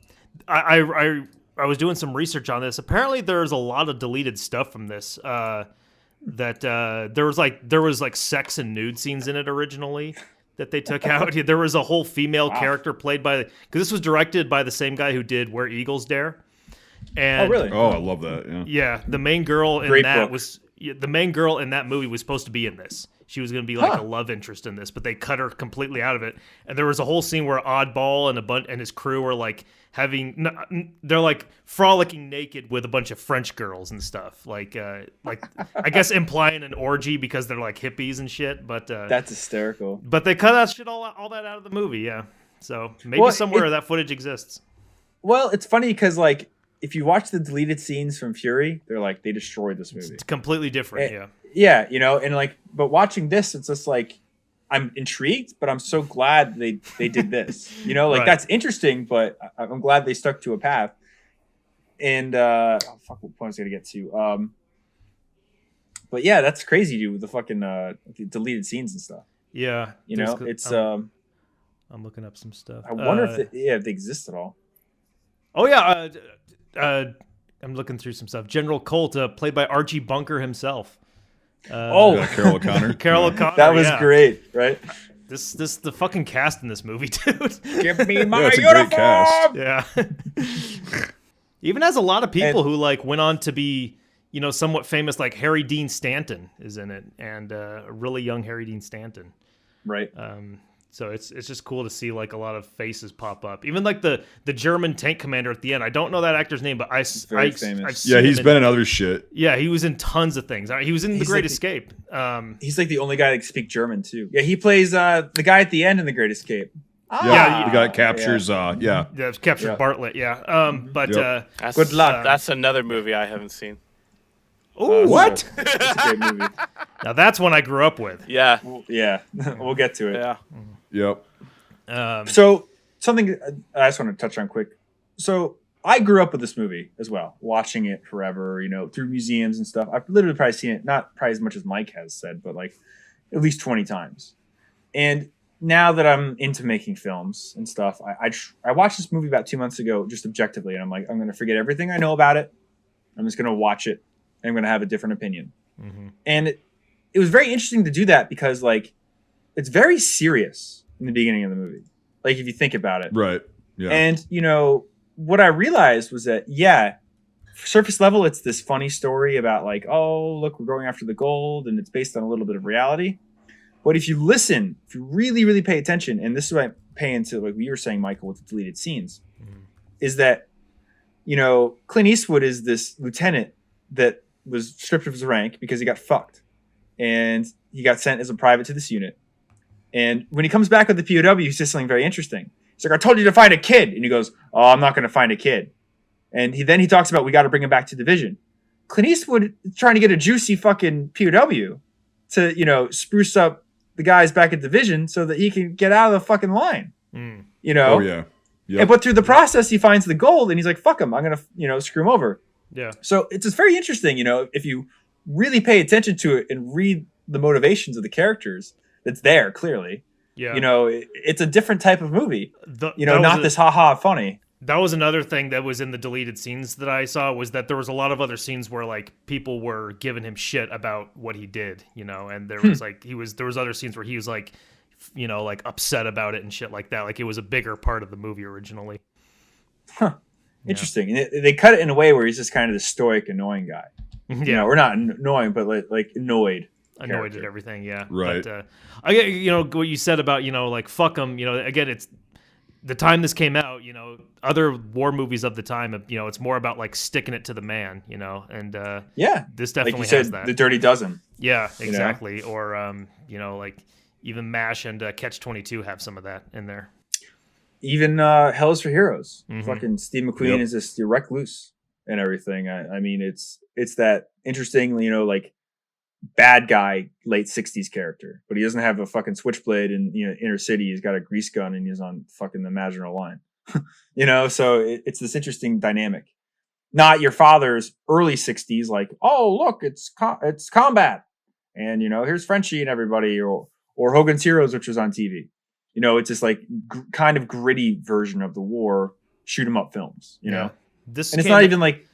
was doing some research on this. Apparently, there's a lot of deleted stuff from this. That there was like sex and nude scenes in it originally that they took out. There was a whole female character played by because this was directed by the same guy who did Where Eagles Dare. And, really? Oh, I love that. Yeah. Yeah, the main girl in that movie was supposed to be in this. She was going to be like a love interest in this, but they cut her completely out of it. And there was a whole scene where Oddball and his crew were like they're like frolicking naked with a bunch of French girls and stuff. Like I guess implying an orgy because they're like hippies and shit. But that's hysterical. But they cut that shit all that out of the movie. Yeah, so maybe somewhere that footage exists. Well, it's funny because like if you watch the deleted scenes from Fury, they destroyed this movie. It's completely different. Yeah, and like, but watching this, it's just like I'm intrigued, but I'm so glad they did this. Right. That's interesting, but I'm glad they stuck to a path. And what point I was gonna get to? But yeah, that's crazy, dude, with the fucking the deleted scenes and stuff. Yeah, it's I'm looking up some stuff. I wonder if they exist at all. Oh yeah, I'm looking through some stuff. General Colt, played by Archie Bunker himself. Carol O'Connor. Carol O'Connor. That was great, right? The fucking cast in this movie, dude. Give me my it's uniform. A great cast. Yeah. Even has a lot of people who like went on to be, somewhat famous. Like Harry Dean Stanton is in it, and a really young Harry Dean Stanton. Right. So it's just cool to see like a lot of faces pop up. Even like the German tank commander at the end. I don't know that actor's name, but I've famous. He's been in other shit. Yeah, he was in tons of things. He was in The Great Escape. He's like the only guy that can speak German too. Yeah, he plays the guy at the end in The Great Escape. The guy that captures. Captures Bartlett. Yeah. Good luck. That's another movie I haven't seen. Oh, what? That's a great movie. Now that's one I grew up with. Yeah. We'll get to it. Yeah. Yep. So something I just want to touch on quick. So I grew up with this movie as well, watching it forever, through museums and stuff. I've literally probably seen it, not probably as much as Mike has said, but like at least 20 times. And now that I'm into making films and stuff, I watched this movie about 2 months ago, just objectively. And I'm like, I'm going to forget everything I know about it. I'm just going to watch it. And I'm going to have a different opinion. Mm-hmm. And it was very interesting to do that because like, it's very serious in the beginning of the movie. Like if you think about it. Right. Yeah. And what I realized was that, surface level, it's this funny story about like, oh, look, we're going after the gold and it's based on a little bit of reality. But if you listen, if you really, really pay attention, and this is what I pay into, like you were saying, Michael, with the deleted scenes, is that, Clint Eastwood is this lieutenant that was stripped of his rank because he got fucked. And he got sent as a private to this unit. And when he comes back with the POW, he says something very interesting. He's like, I told you to find a kid. And he goes, oh, I'm not going to find a kid. And he talks about, we got to bring him back to division. Clint Eastwood is trying to get a juicy fucking POW to, spruce up the guys back at division so that he can get out of the fucking line. Oh, yeah. Yep. But through the process, he finds the gold and he's like, fuck him. I'm going to, screw him over. Yeah. So it's just very interesting, if you really pay attention to it and read the motivations of the characters, that's there clearly. Yeah. It's a different type of movie. Not this haha funny. That was another thing that was in the deleted scenes that I saw, was that there was a lot of other scenes where like people were giving him shit about what he did, and there was like there was other scenes where he was like, like upset about it and shit like that. Like it was a bigger part of the movie originally. Huh. Interesting. And they cut it in a way where he's just kind of the stoic, annoying guy. Yeah. We're not annoying, but like annoyed. Annoyed at everything, yeah. Right. But I get, what you said about, like fuck them. Again, it's the time this came out. Other war movies of the time. It's more about like sticking it to the man. And this definitely like you has said, that. The Dirty Dozen. Yeah, exactly. Or like even MASH and Catch-22 have some of that in there. Even Hell is for Heroes. Mm-hmm. Fucking Steve McQueen is just wreck loose and everything. I mean, it's that interesting, like bad guy late 60s character, but he doesn't have a fucking switchblade in inner city. He's got a grease gun and he's on fucking the Maginot Line. So it's this interesting dynamic. Not your father's early 60s, like, oh look, it's combat, and here's Frenchie and everybody, or Hogan's Heroes, which was on TV. It's this like kind of gritty version of the war, shoot 'em up films. This and it's not even like.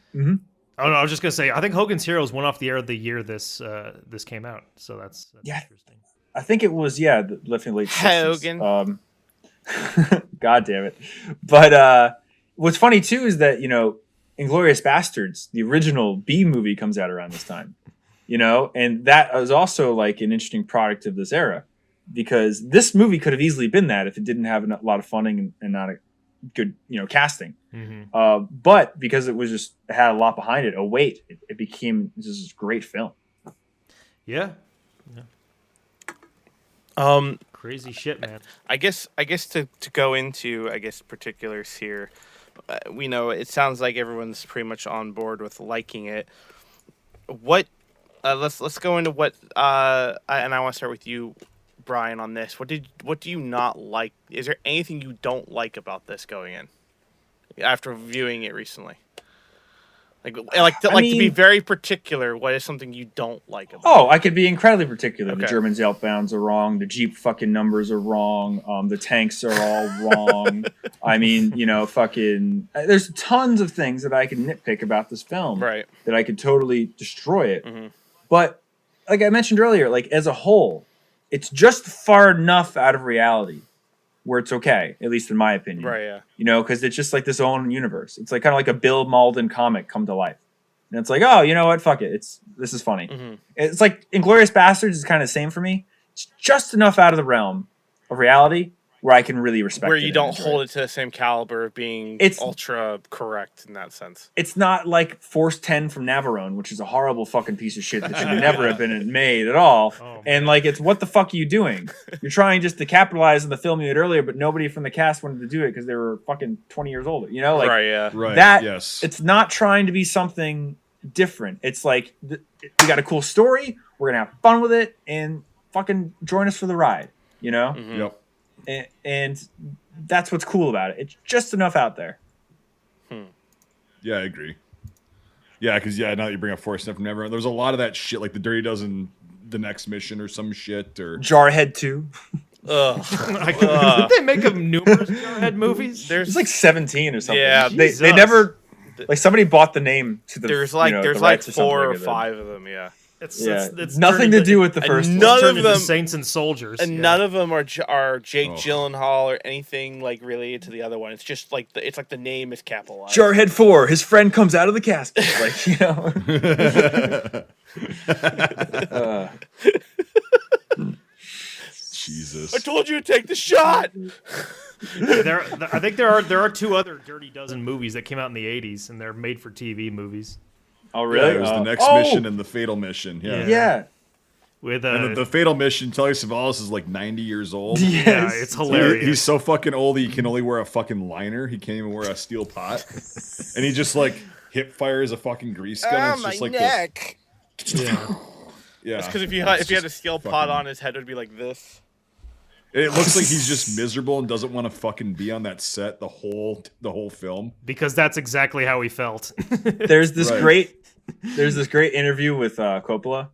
Oh no, I was just gonna say I think Hogan's Heroes went off the air of the year this came out, so that's interesting. I think it was lifting late 60s. Hogan. God damn it! But what's funny too is that Inglourious Bastards, the original B movie, comes out around this time, and that was also like an interesting product of this era, because this movie could have easily been that if it didn't have a lot of funding and not a good casting. But because it had a lot behind it, it became this great film. Yeah. Crazy shit, man. I guess to go into particulars here, we know it sounds like everyone's pretty much on board with liking it. What let's go into what and I want to start with you, Brian, on this. What do you not like? Is there anything you don't like about this going in after viewing it recently? To be very particular, what is something you don't like about it? I could be incredibly particular. Okay. The German Zeltbounds are wrong. The Jeep fucking numbers are wrong. The tanks are all wrong. I mean, there's tons of things that I can nitpick about this film. Right. That I could totally destroy it. Mm-hmm. But like I mentioned earlier, like as a whole, it's just far enough out of reality where it's okay, at least in my opinion. Right, yeah. Because it's just like this own universe. It's like kind of like a Bill Malden comic come to life. And it's like, oh, you know what? Fuck it. This is funny. Mm-hmm. It's like Inglourious Bastards is kind of the same for me. It's just enough out of the realm of reality where I can really respect it. Where you don't hold it to the same caliber of being ultra correct in that sense. It's not like Force 10 from Navarone, which is a horrible fucking piece of shit that should never have been made at all. Oh, and like, it's what the fuck are you doing? You're trying just to capitalize on the film you had earlier, but nobody from the cast wanted to do it because they were fucking 20 years older. Right, yeah. Right, yes. It's not trying to be something different. It's like, we got a cool story, we're going to have fun with it, and fucking join us for the ride, Mm-hmm. Yep. And that's what's cool about it. It's just enough out there. Yeah, I agree. Yeah, because now that you bring up Force Stuff from Neverland, there's a lot of that shit, like the Dirty Dozen, the next mission or some shit, or Jarhead 2. Did they make numerous Jarhead movies? There's like 17 or something. Yeah, they never like somebody bought the name to the. There's like 4 or 5 of them. Yeah. It's nothing to do with the first one. None of them Saints and Soldiers, and none of them are Jake Gyllenhaal or anything like related to the other one. It's just like the name is capitalized. Jarhead 4. His friend comes out of the casket, Jesus! I told you to take the shot. I think there are 2 other Dirty Dozen movies that came out in the '80s, and they're made-for-TV movies. Oh, really? Yeah, it was the next mission and the Fatal Mission. Yeah. With and the Fatal Mission, Telly Savalas is like 90 years old. Yes. Yeah, it's hilarious. He's so fucking old he can only wear a fucking liner. He can't even wear a steel pot. And he just like hip fires a fucking grease gun. It's just my like neck. Yeah. It's because if he had a steel pot on, his head would be like this. It looks like he's just miserable and doesn't want to fucking be on that set the whole film. Because that's exactly how he felt. There's this great interview with Coppola,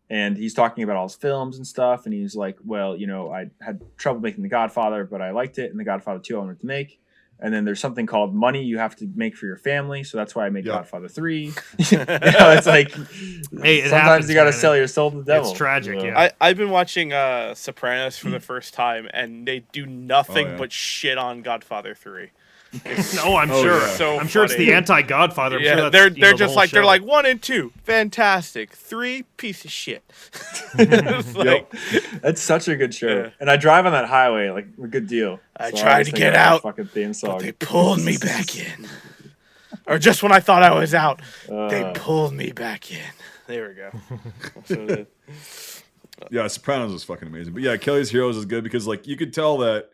and he's talking about all his films and stuff, and he's like, well, I had trouble making The Godfather, but I liked it, and The Godfather 2 I wanted to make. And then there's something called money you have to make for your family, so that's why I made Godfather 3. It's like, hey, sometimes you got to sell your soul to the devil. It's tragic, yeah. I've been watching Sopranos for the first time, and they do nothing but shit on Godfather 3. No, I'm sure. Yeah. So I'm sure it's the anti-Godfather. I'm sure they're that's, just like show. they're like 1 and 2, fantastic. 3, piece of shit. That's such a good show. Yeah. And I drive on that highway like a good deal. I tried to get out, fucking theme song. but they pulled me back in. Or just when I thought I was out, they pulled me back in. There we go. Yeah, Sopranos is fucking amazing. But yeah, Kelly's Heroes is good because like you could tell that.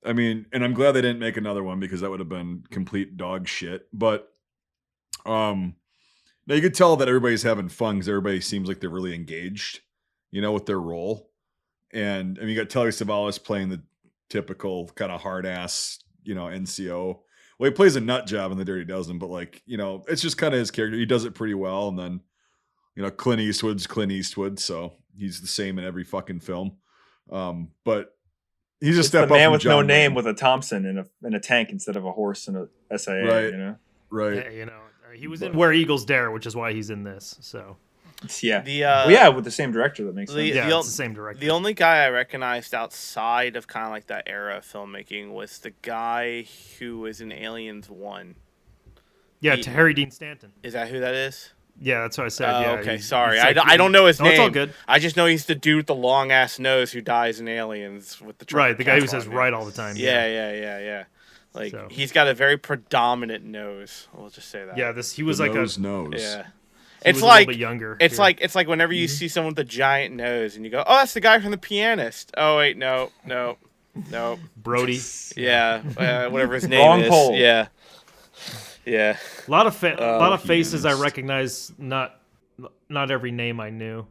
I mean, and I'm glad they didn't make another one because that would have been complete dog shit. But Now you could tell that everybody's having fun because everybody seems like they're really engaged, with their role. And I mean, you got Telly Savalas playing the typical kind of hard ass, NCO. Well, he plays a nut job in The Dirty Dozen, but it's just kind of his character. He does it pretty well. And then, Clint Eastwood's Clint Eastwood, so he's the same in every fucking film. But he's a step up. The man from with John no Wayne. name with a Thompson in a tank instead of a horse and a SIA. Right. Yeah, he was in Where Eagles Dare, which is why he's in this. So Yeah. With the same director, that makes sense. it's the same director. The only guy I recognized outside of kind of like that era of filmmaking was the guy who was in Aliens 1. Yeah, Harry Dean Stanton. Is that who that is? Yeah, that's what I said. Okay, sorry. I don't know his name. It's all good. I just know he's the dude with the long ass nose who dies in Aliens with the trumpet. Right, the guy who cast says on right him. all the time. Yeah. Like So. he's got a very predominant nose. We'll just say that. Yeah, he was like nose. Yeah. He It's was like a little bit younger. it's like whenever you see someone with a giant nose and you go, "Oh, that's the guy from The Pianist." Oh wait, no. Brody. Yeah, whatever his name Wrong is. pole. Yeah. A lot of faces I pianist. recognize. Not every name I knew.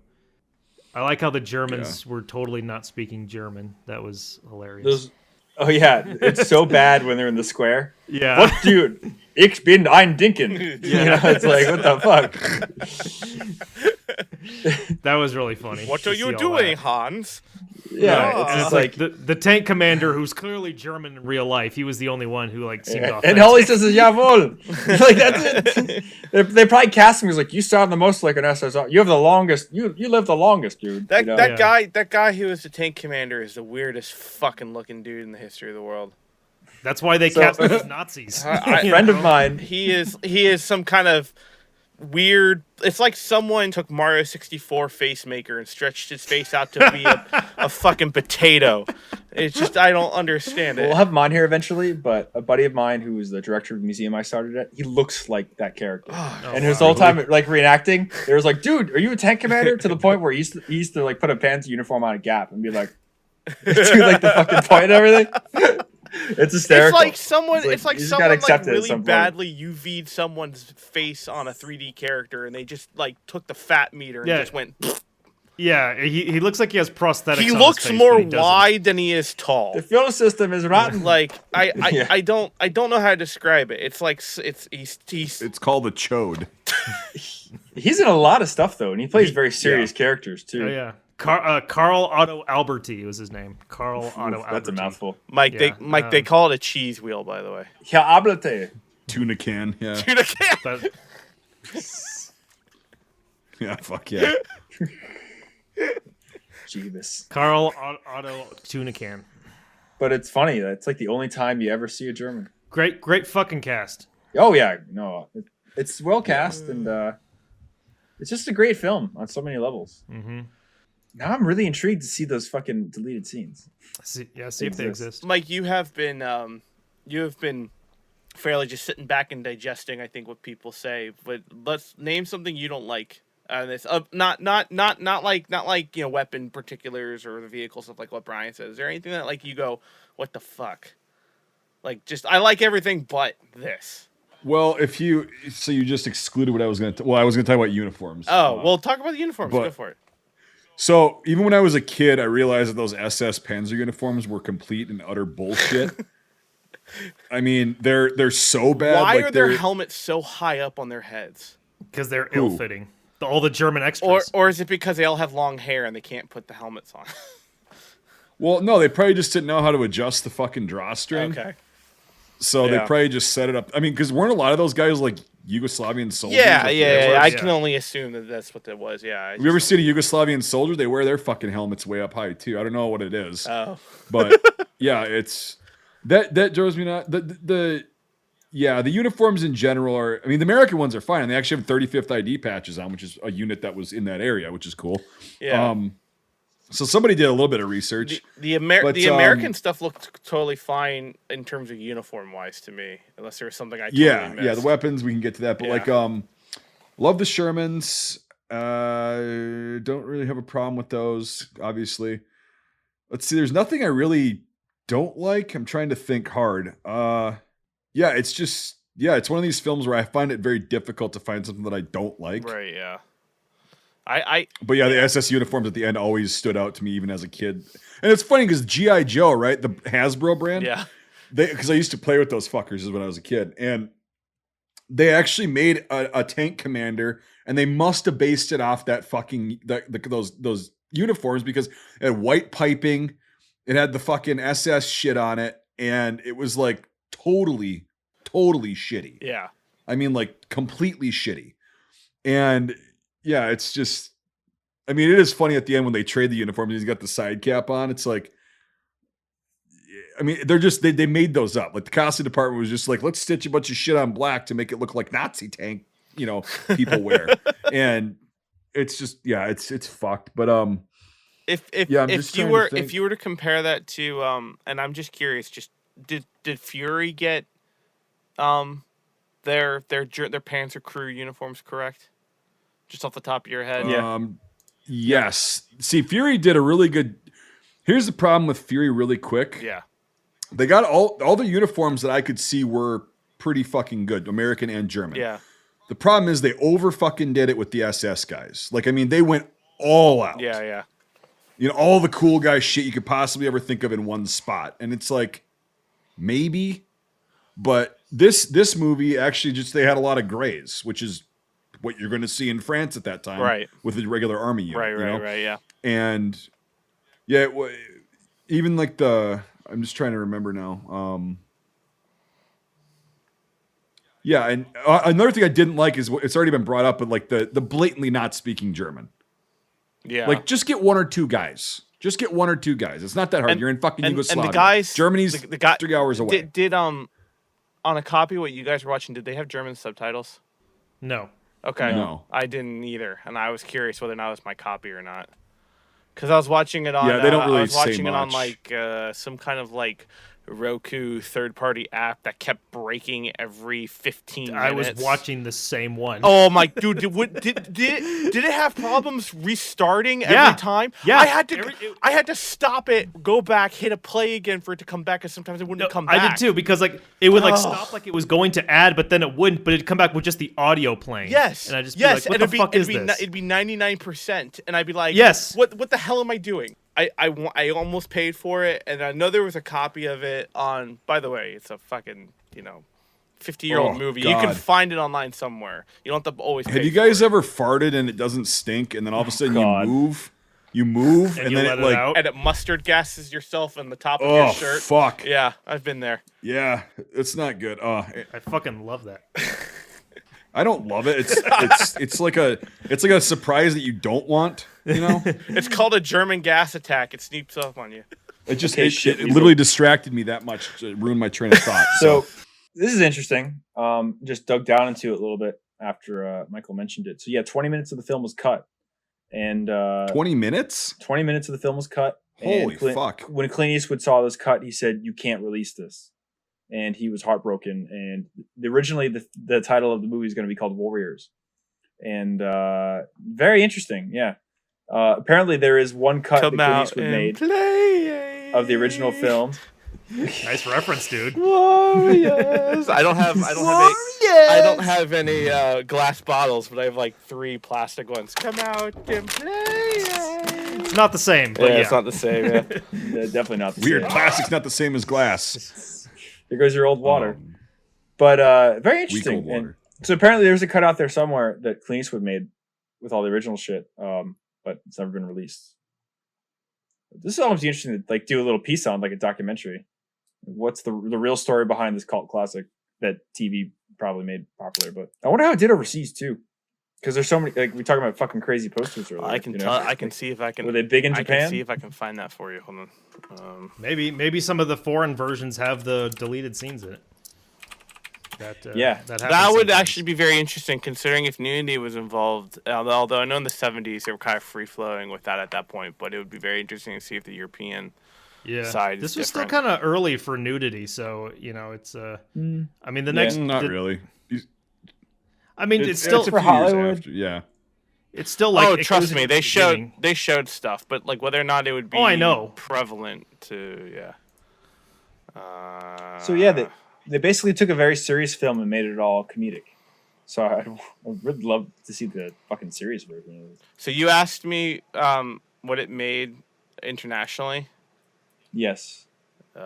I like how the Germans were totally not speaking German. That was hilarious. It's so bad when they're in the square. Yeah. What, dude? Ich bin ein Dinken. It's like, what the fuck? That was really funny. What to are see you all doing, that. Hans? Yeah, And it's it's like the tank commander, who's clearly German in real life. He was the only one who seemed offensive. and all he says is "Jawohl." Like that's it. They probably cast him as like, you sound the most like an SSR. You have the longest. You live the longest, dude. That guy who was the tank commander is the weirdest fucking looking dude in the history of the world. That's why they cast them as Nazis. A friend of mine. He is some kind of weird. It's like someone took Mario 64 face maker and stretched his face out to be a fucking potato. It's just, I don't understand it. We'll have him on here eventually, but a buddy of mine who was the director of the museum I started at, he looks like that character. And his whole time like reenacting, there was like, dude, are you a tank commander? To the point where he used to like put a Panther uniform on a Gap and be like, do like the fucking point and everything. It's hysterical. It's like you just someone gotta accept it at really some point. badly UV'd someone's face on a 3D character, and they just like took the fat meter and just went. Yeah, he looks like he has prosthetics. He on looks his face, more but he doesn't. wide than he is tall. The fuel system is rotten. Like I don't know how to describe it. It's like he's It's called a chode. He's in a lot of stuff though, and he plays very serious characters too. Oh yeah. Carl Otto Alberti was his name. Carl Otto Alberti. That's a mouthful. Mike. Yeah, They call it a cheese wheel, by the way. Yeah, hablate. Tuna can. Yeah. Dude, I can't. But Yeah. Fuck yeah. Jeebus. Carl Otto Tuna Can. But it's funny. It's like the only time you ever see a German. Great fucking cast. Oh yeah, no, it's well cast and it's just a great film on so many levels. Mm-hmm. Now I'm really intrigued to see those fucking deleted scenes. See if they exist. Mike, you have been fairly just sitting back and digesting, I think, what people say. But let's name something you don't like. This not like weapon particulars or the vehicle stuff like what Brian says. Is there anything that like you go, what the fuck? Like just I like everything but this. Well, you just excluded what I was going to. Well, I was going to talk about uniforms. Oh, well, talk about the uniforms. Go for it. So even when I was a kid, I realized that those SS Panzer uniforms were complete and utter bullshit. I mean, they're so bad. Why are their helmets so high up on their heads? Because they're ill-fitting. All the German extras. Or is it because they all have long hair and they can't put the helmets on? Well, no, they probably just didn't know how to adjust the fucking drawstring. Okay. So they probably just set it up. I mean, because weren't a lot of those guys like Yugoslavian soldiers? Yeah. I can only assume that that's what that was. Yeah. Have you ever seen a Yugoslavian soldier? They wear their fucking helmets way up high too. I don't know what it is. Oh. But yeah, it's that drives me nuts. The uniforms in general are. I mean, the American ones are fine, and they actually have 35th ID patches on, which is a unit that was in that area, which is cool. Yeah. So somebody did a little bit of research. The American stuff looked totally fine in terms of uniform wise to me, unless there was something I totally missed. The weapons we can get to that, but love the Shermans. Don't really have a problem with those. Obviously, let's see. There's nothing I really don't like. I'm trying to think hard. It's just yeah, it's one of these films where I find it very difficult to find something that I don't like. Right. Yeah. But yeah, the SS uniforms at the end always stood out to me, even as a kid. And it's funny because G.I. Joe, right, the Hasbro brand, Yeah. because I used to play with those fuckers when I was a kid, and they actually made a tank commander, and they must have based it off that fucking those uniforms because it had white piping, it had the fucking SS shit on it, and it was like totally shitty. Yeah. I mean, like completely shitty. And yeah, it's just, I mean, it is funny at the end when they trade the uniforms and he's got the side cap on. It's like, I mean, they made those up. Like the costume department was just like, let's stitch a bunch of shit on black to make it look like Nazi tank, people wear. And it's just, yeah, it's fucked. But If you were to compare that to and I'm just curious, just did Fury get their Panzer crew uniforms correct? Just off the top of your head? Yeah. Yes. See, Fury did a really good. Here's the problem with Fury really quick. Yeah. They got all the uniforms that I could see were pretty fucking good, American and German. Yeah. The problem is they over fucking did it with the SS guys. Like, I mean, they went all out. Yeah. All the cool guy shit you could possibly ever think of in one spot. And it's like, maybe. But this movie actually they had a lot of grays, which is what you're going to see in France at that time. Right. With the regular army unit. Right, yeah. And yeah, even like I'm just trying to remember now. Yeah, and another thing I didn't like is it's already been brought up, but like the blatantly not speaking German. Yeah. Like, just get one or two guys. It's not that hard. You're in fucking Yugoslavia. And the guys, Germany's 3 hours away. Did on a copy what you guys were watching, did they have German subtitles? No. Okay. No. I didn't either, and I was curious whether or not it was my copy or not. Because I was watching it on. Yeah, they don't really I was watching say it on much. like some kind of like Roku third-party app that kept breaking every 15 minutes. I was watching the same one. Oh my dude! Did it have problems restarting every time? Yeah. I had to stop it, go back, hit a play again for it to come back, because sometimes it wouldn't come back. I did too, because like it would like stop like it was going to add, but then it wouldn't. But it'd come back with just the audio playing. Yes, and I just be like, what the fuck is this? It'd be 99%, and I'd be like, yes, what the hell am I doing? I almost paid for it, and I know there was a copy of it on. By the way, it's a fucking 50-year-old movie. God. You can find it online somewhere. You don't have to always. Have you guys ever farted and it doesn't stink, and then all of a sudden you move, and then let it like out? And it mustard gases yourself in the top of your shirt. Fuck. Yeah, I've been there. Yeah, it's not good. I fucking love that. I don't love it. It's like a surprise that you don't want. It's called a German gas attack. It sneaks up on you. It just it literally distracted me that much to ruin my train of thought. So this is interesting. Just dug down into it a little bit after Michael mentioned it. So yeah, 20 minutes of the film was cut, and 20 minutes. 20 minutes of the film was cut. Holy fuck! When Clint Eastwood saw this cut, he said, "You can't release this," and he was heartbroken. And originally, the title of the movie is going to be called Warriors, and very interesting. Yeah. Apparently, there is one cut that Clint Eastwood made of the original film. Nice reference, dude. Warriors. I don't have any glass bottles, but I have like 3 plastic ones. Come out and play. It's not the same, but yeah. It's not the same. Yeah. Yeah, definitely not the Weird. same. Plastic's not the same as glass. Here goes your old water. But very interesting. Weak old water. And so apparently, there's a cut out there somewhere that Clint Eastwood made with all the original shit. But it's never been released. This is almost interesting to like do a little piece on, like a documentary. What's the real story behind this cult classic that TV probably made popular? But I wonder how it did overseas too, because there's so many. Like we talking about fucking crazy posters earlier. I can see if I can. Were they big in Japan? I can see if I can find that for you. Hold on. Maybe some of the foreign versions have the deleted scenes in it. That would actually be very interesting, considering if nudity was involved. Although I know in the 70s they were kind of free flowing with that at that point, but it would be very interesting to see if the European side. This was still kind of early for nudity, so it's. I mean, the next not really. I mean, it's still for Hollywood. After, yeah. It's still like. Oh, trust me, they showed stuff, but like whether or not it would be I know. prevalent to So yeah, they basically took a very serious film and made it all comedic. So I would love to see the fucking serious version of it. So you asked me what it made internationally. Yes. 2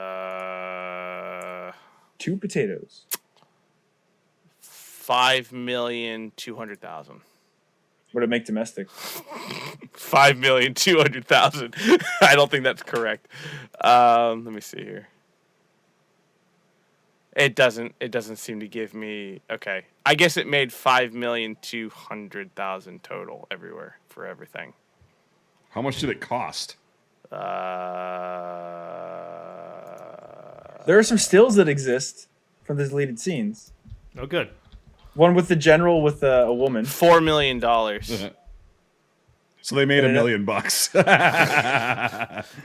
potatoes. 5,200,000. What did it make domestic? 5,200,000. I don't think that's correct. Let me see here. It doesn't seem to give me. Okay, I guess it made 5,200,000 total everywhere for everything. How much did it cost? There are some stills that exist from the deleted scenes. Oh, good. One with the general with a woman. $4 million. So they made $1 million.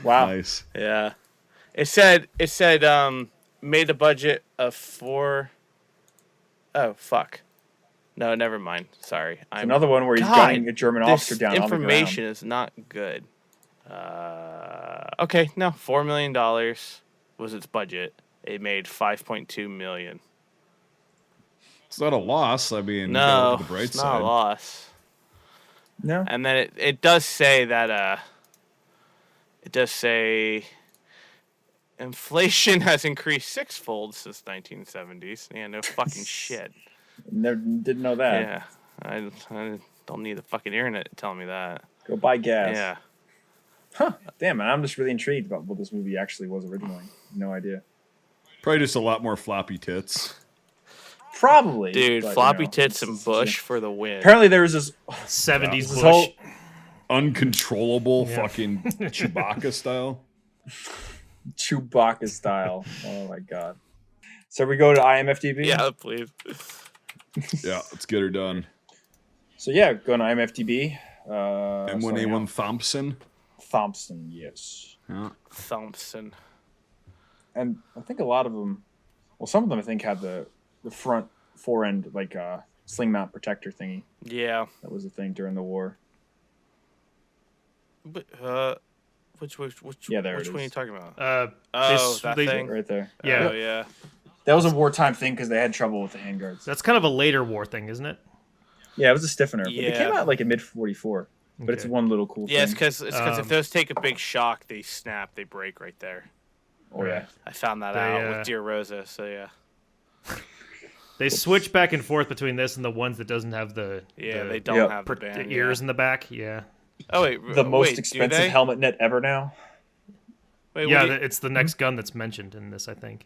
Wow. Nice. Yeah. It said made a budget of 4. Oh fuck. No, never mind. Sorry. It's another one where he's gunning a German officer down on the ground. Information is not good. Okay, no, $4 million was its budget. It made 5.2 million. It's not a loss. I mean, no, the bright it's side. not a loss. No. And then it does say that it does say inflation has increased sixfold since 1970s. Yeah, no fucking shit. Never didn't know that. Yeah, I don't need the fucking internet telling me that. Go buy gas. Yeah. Huh. Damn, man, I'm just really intrigued about what this movie actually was originally. No idea. Probably just a lot more floppy tits. Probably. Dude, but, floppy tits and Bush for the win. Apparently there was this 70s this Bush. whole Uncontrollable fucking Chewbacca style. Chewbacca style. Oh my god. So we go to IMFDB? Yeah, please. Yeah, let's get her done. So yeah, going to IMFDB. M1A1 Thompson. Thompson, yes. Yeah. Thompson. And I think a lot of them, well, some of them I think had the front fore end like sling mount protector thingy. Yeah. That was a thing during the war. But which yeah, there which it one are you is. talking about? That thing Right there. Yeah. Oh yeah. That was a wartime thing because they had trouble with the handguards. That's kind of a later war thing, isn't it? Yeah, it was a stiffener. But it Yeah. came out like in mid 44. But it's Okay. one little cool Yeah, thing. it's because if those take a big shock, they snap, they break right there. Oh yeah. I found that out with Dear Rosa, so yeah. They switch back and forth between this and the ones that doesn't have the They don't have the band. the ears in the back. Yeah. Oh wait, The most wait, expensive helmet net ever now. Wait, Yeah, what do you- it's the next gun that's mentioned in this, I think.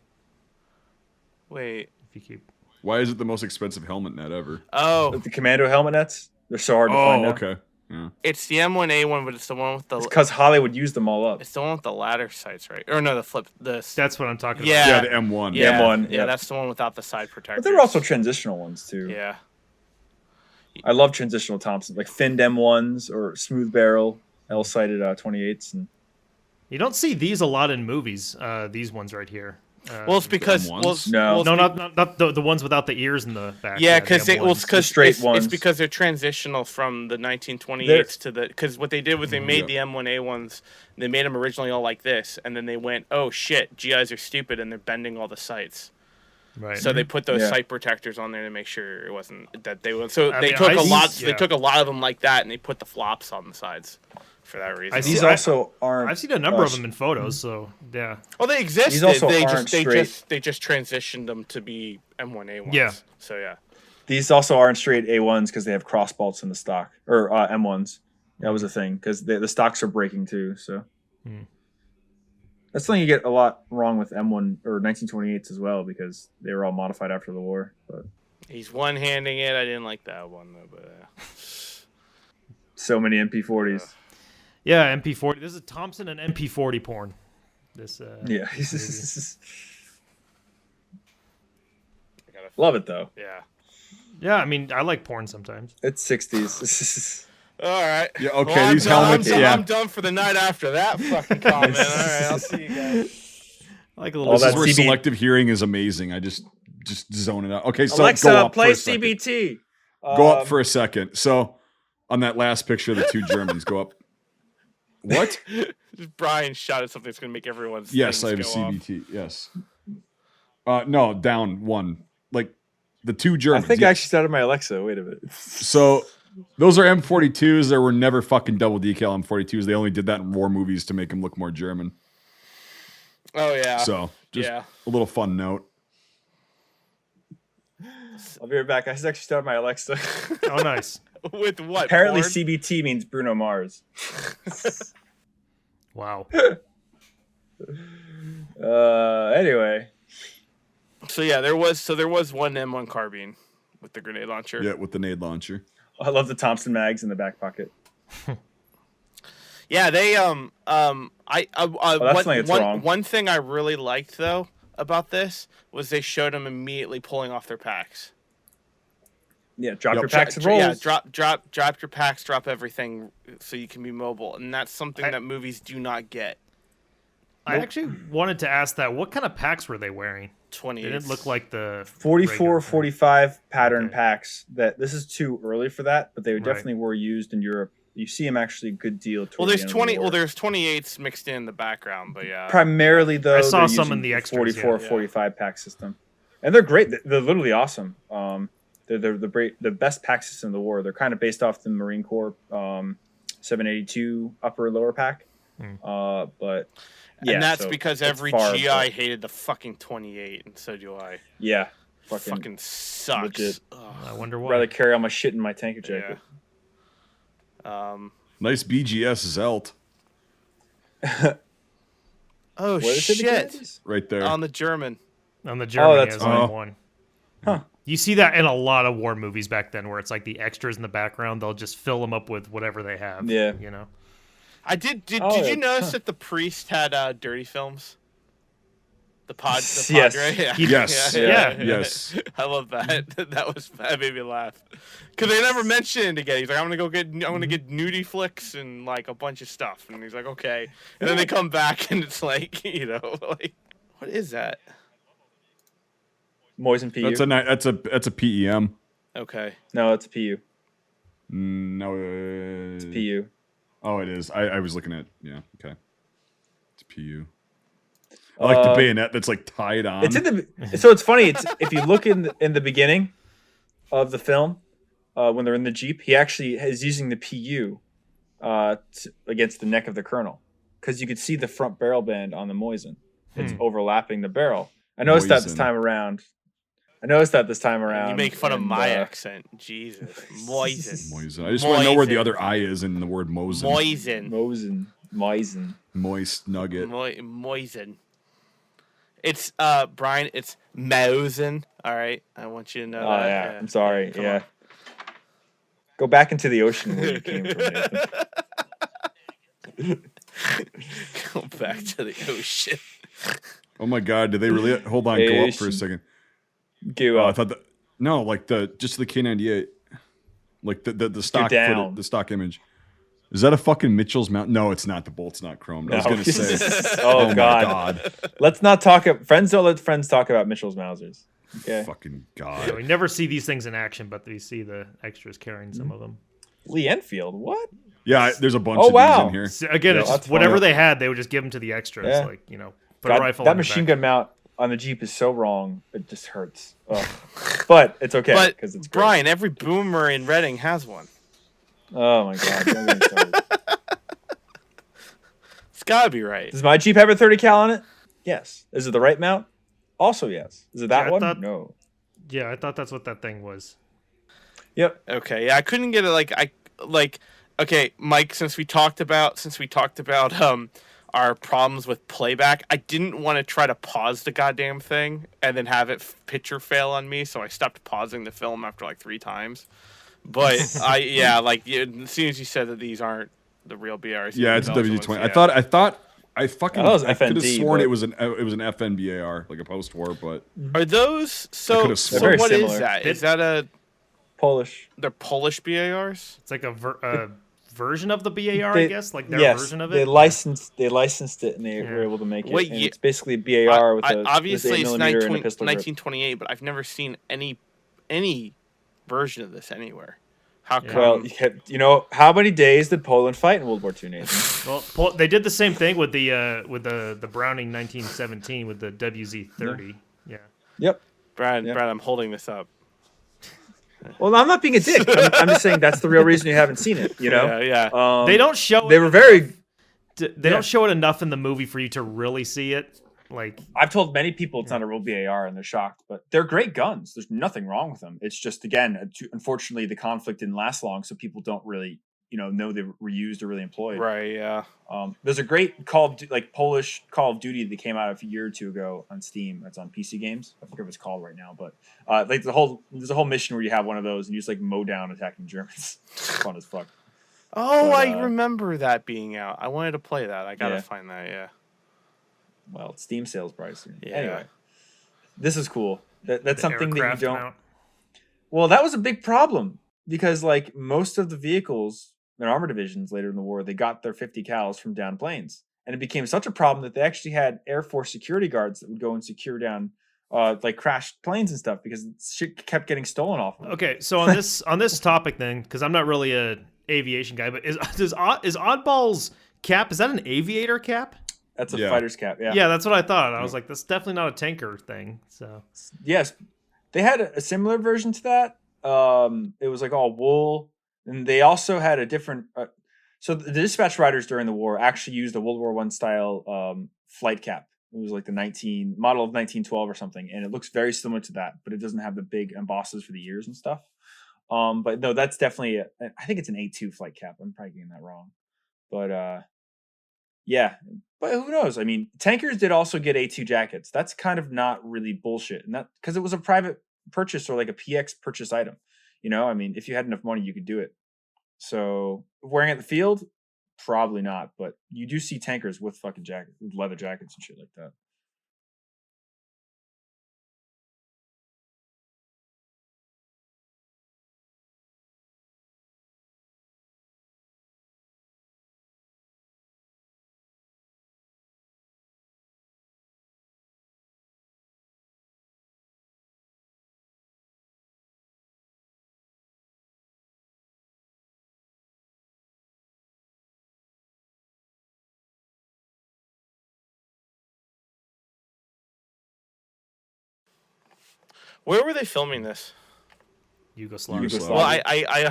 wait. If you keep. Why is it the most expensive helmet net ever? Oh, The commando helmet nets, they're so hard to find now. Okay. Yeah. it's the M1A1, but it's the one with the It's because Hollywood used them all up. it's the one with the ladder sights, right? Or no, the flip. That's what I'm talking Yeah. Yeah, the M1. Yeah, M1, yeah, yeah. that's the one without the side protectors. But there were also transitional ones too. Yeah. I love transitional Thompsons, like finned M1s or smooth barrel L-sighted 28s. And You don't see these a lot in movies. These ones right here. Well, it's because M1s? No. No, not the ones without the ears in the back. Yeah, the because M1s. straight ones. it's because they're transitional from the 1928s to the because what they did was they made the M1A ones. They made them originally all like this, and then they went, oh shit, GIs are stupid and they're bending all the sights. Right. So they put those Yeah. sight protectors on there to make sure it wasn't that they would. So I they mean, took I a see- lot. yeah. They took a lot of them like that, and they put the flops on the sides for that reason. I see- these also aren't. I've seen a number of them in photos, so yeah. Well, they existed. These also they aren't just transitioned them to be M1A1s. Yeah. So yeah. These also aren't straight A1s because they have cross bolts in the stock or M1s. That was a thing because the stocks are breaking too. So that's something you get a lot wrong with M1 or 1928s as well because they were all modified after the war. But He's one-handing it. I didn't like that one though, but so many MP40s. Yeah, MP40. This is Thompson and MP40 porn. This Yeah. I gotta, Love it though. yeah. Yeah, I mean, I like porn sometimes. It's 60s. All right. Yeah, okay, Well, these helmets, yeah. I'm done for the night after that fucking comment. All right, I'll see you guys. I like a little. All This is that where CB selective hearing is amazing. I just zone it out. Okay, so Alexa, go up play for a second. CBT. Go up for a second. So on that last picture, the two Germans go up. What? Just Brian shot at something that's gonna make everyone's Yes, I things have a go off. CBT. Yes. No, down one. Like the two Germans. I think I actually started my Alexa. Wait a minute. So those are M42s. There were never fucking double decal M42s. They only did that in war movies to make them look more German. Oh yeah. So just a little fun note. I'll be right back. I just actually started my Alexa. Oh, nice. With what? Apparently, porn? CBT means Bruno Mars. Wow. Anyway. So yeah, there was one M1 carbine with the grenade launcher. Yeah, with the nade launcher. I love the Thompson mags in the back pocket. Yeah, they wrong. one thing I really liked though about this was they showed them immediately pulling off their packs. Yeah, drop your packs and rolls. Yeah, drop your packs, drop everything, so you can be mobile, and that's something that movies do not get. I actually wanted to ask that. What kind of packs were they wearing? 20. Did it look like the 44, 45 pattern packs. That this is too early for that, but they definitely were used in Europe. You see them actually a good deal. Well, there's 20. Well, there's 28s mixed in the background, but yeah. Primarily though, I saw some in the extras, 44, 45 pack system, and they're great. They're literally awesome. They're the best pack system in the war. They're kind of based off the Marine Corps 782 upper lower pack, but. Yeah, and that's because every GI hated the fucking 28, and so do I. Yeah. Fucking sucks. I wonder why. I'd rather carry all my shit in my tanker jacket. Yeah. Nice BGS Zelt. Oh, shit. Right there. On the German. On the German, that's one. Huh. You see that in a lot of war movies back then, where it's like the extras in the background, they'll just fill them up with whatever they have. Yeah. You know? Did you notice that the priest had dirty films? The padre. Yes. Yeah. Yes. Yes. I love that. That made me laugh because they never mentioned it again. He's like, I'm gonna get nudie flicks and like a bunch of stuff, and he's like, okay, and then they come back and it's like, like what is that? Moisen PU. That's a PEM. Okay. No, it's a PU. No, it's PU. Oh, it is. I was looking at okay. It's PU. I like the bayonet that's like tied on. It's in the. So it's funny. It's if you look in the beginning of the film, when they're in the Jeep, he actually is using the PU against the neck of the colonel because you could see the front barrel band on the Moisen. It's overlapping the barrel. I noticed that this time around. You make fun of my accent. Jesus. Moisen. I just want to know where the other I is in the word Mosen. Moisen. Moist nugget. Moisen. It's Brian, it's Mosen. All right. I want you to know that. Yeah. I'm sorry. Yeah. Go back into the ocean where you came from. Go back to the ocean. Oh my god, did they really hold on, go up for a second. I thought that like just the K98, like the stock footage, the stock image. Is that a fucking Mitchell's mount? No, it's not. The bolt's not chromed. I was gonna say. Oh god. Let's not talk. Friends don't let friends talk about Mitchell's Mausers. Okay. Fucking god. Yeah, we never see these things in action, but we see the extras carrying some of them. Lee Enfield, what? Yeah, there's a bunch of these in here. So again, it's just whatever they had, they would just give them to the extras. Yeah. Like put a rifle. That machine gun mount on the Jeep is so wrong. It just hurts. But it's okay because it's great. Brian, every boomer in Reading has one. Oh my god. Don't get me started. It's gotta be right. Does my Jeep have a 30 cal on it? Yes. Is it the right mount? Also yes. Is it that one? No. Yeah, I thought that's what that thing was. Yep. Okay. Yeah, I couldn't get it. Okay, Mike. Since we talked about our problems with playback, I didn't want to try to pause the goddamn thing and then have it picture fail on me, so I stopped pausing the film after like 3 times. But as soon as you said that these aren't the real BRs. Yeah, it's a WD-20. Yeah. I thought I could have sworn but... it was an FNBAR, like a post-war, but are those so? What similar. Is that? Is that a Polish? They're Polish BARs. It's like a version of the BAR, I guess, like their version of it. They licensed it, and they were able to make it. And it's basically a BAR with a obviously it's it's 1928, but I've never seen any version of this anywhere. How come? Well, how many days did Poland fight in World War II, Nathan? Well, they did the same thing with the Browning 1917 with the WZ-30. Yeah. Yep. Brad, Yep. I'm holding this up. Well, I'm not being a dick. I'm just saying that's the real reason you haven't seen it. You know. Yeah. They don't show. They were very. They don't show it enough in the movie for you to really see it. Like I've told many people it's not a real BAR and they're shocked, but they're great guns. There's nothing wrong with them. It's just, again, unfortunately, the conflict didn't last long, so people don't really, know they were used or really employed. Right. Yeah. There's a great Polish Call of Duty that came out a year or two ago on Steam. That's on PC games. I forget what it's called right now, but there's a whole mission where you have one of those and you just mow down attacking Germans. It's fun as fuck. Oh, I remember that being out. I wanted to play that. I gotta find that. Yeah. Well, it's Steam sales price. Yeah. Anyway, this is cool. That's something that you don't. Mount. Well, that was a big problem because most of the vehicles in armor divisions later in the war, they got their 50 cals from down planes, and it became such a problem that they actually had Air Force security guards that would go and secure down crashed planes and stuff because shit kept getting stolen off them. Okay, so on this topic then, because I'm not really a aviation guy, but is Oddball's cap, is that an aviator cap? That's a fighter's cap. Yeah. Yeah, that's what I thought. I was like, that's definitely not a tanker thing. So yes, they had a similar version to that. It was all wool, and they also had a different. So the dispatch riders during the war actually used a World War I style flight cap. It was the model of 1912 or something, and it looks very similar to that, but it doesn't have the big embosses for the ears and stuff. But no, that's definitely. I think it's an A2 flight cap. I'm probably getting that wrong, but yeah. But who knows? I mean, tankers did also get A2 jackets. That's kind of not really bullshit, and that because it was a private purchase or a PX purchase item. I mean, if you had enough money, you could do it. So wearing it in the field, probably not. But you do see tankers with fucking jackets, with leather jackets and shit like that. Where were they filming this? Yugoslavia. Well, I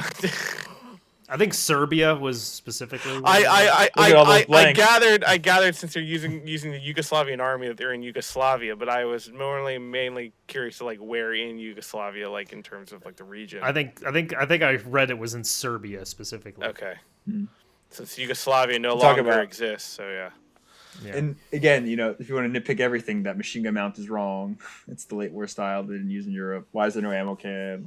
think Serbia was specifically. I gathered since they're using the Yugoslavian army that they're in Yugoslavia, but I was mainly curious to where in Yugoslavia, in terms of the region. I think I read it was in Serbia specifically. Okay. Since Yugoslavia no longer exists, so yeah. And again, if you want to nitpick everything, that machine gun mount is wrong. It's the late war style they didn't use in Europe. Why is there no ammo can?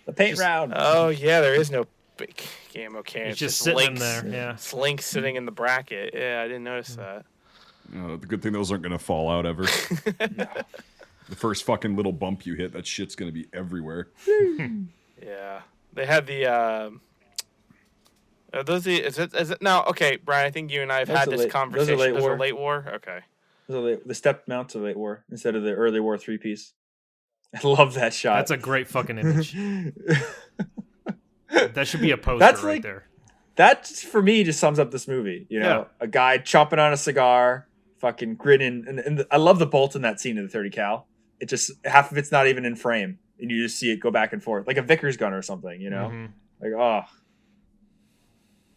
The paint round. Oh yeah, there is no big ammo can. It's just sitting in there. Yeah, it's links sitting in the bracket. Yeah, I didn't notice that. The good thing those aren't gonna fall out ever. No. The first fucking little bump you hit, that shit's gonna be everywhere. Yeah, they had the. Is it now? Okay, Brian. I think you and I have had this conversation. Those are late war. Okay. The step mounts are late war instead of the early war 3-piece. I love that shot. That's a great fucking image. That should be a poster right there. That for me just sums up this movie. A guy chopping on a cigar, fucking grinning, and I love the bolt in that scene of the 30 cal. It just half of it's not even in frame, and you just see it go back and forth like a Vickers gun or something. Mm-hmm.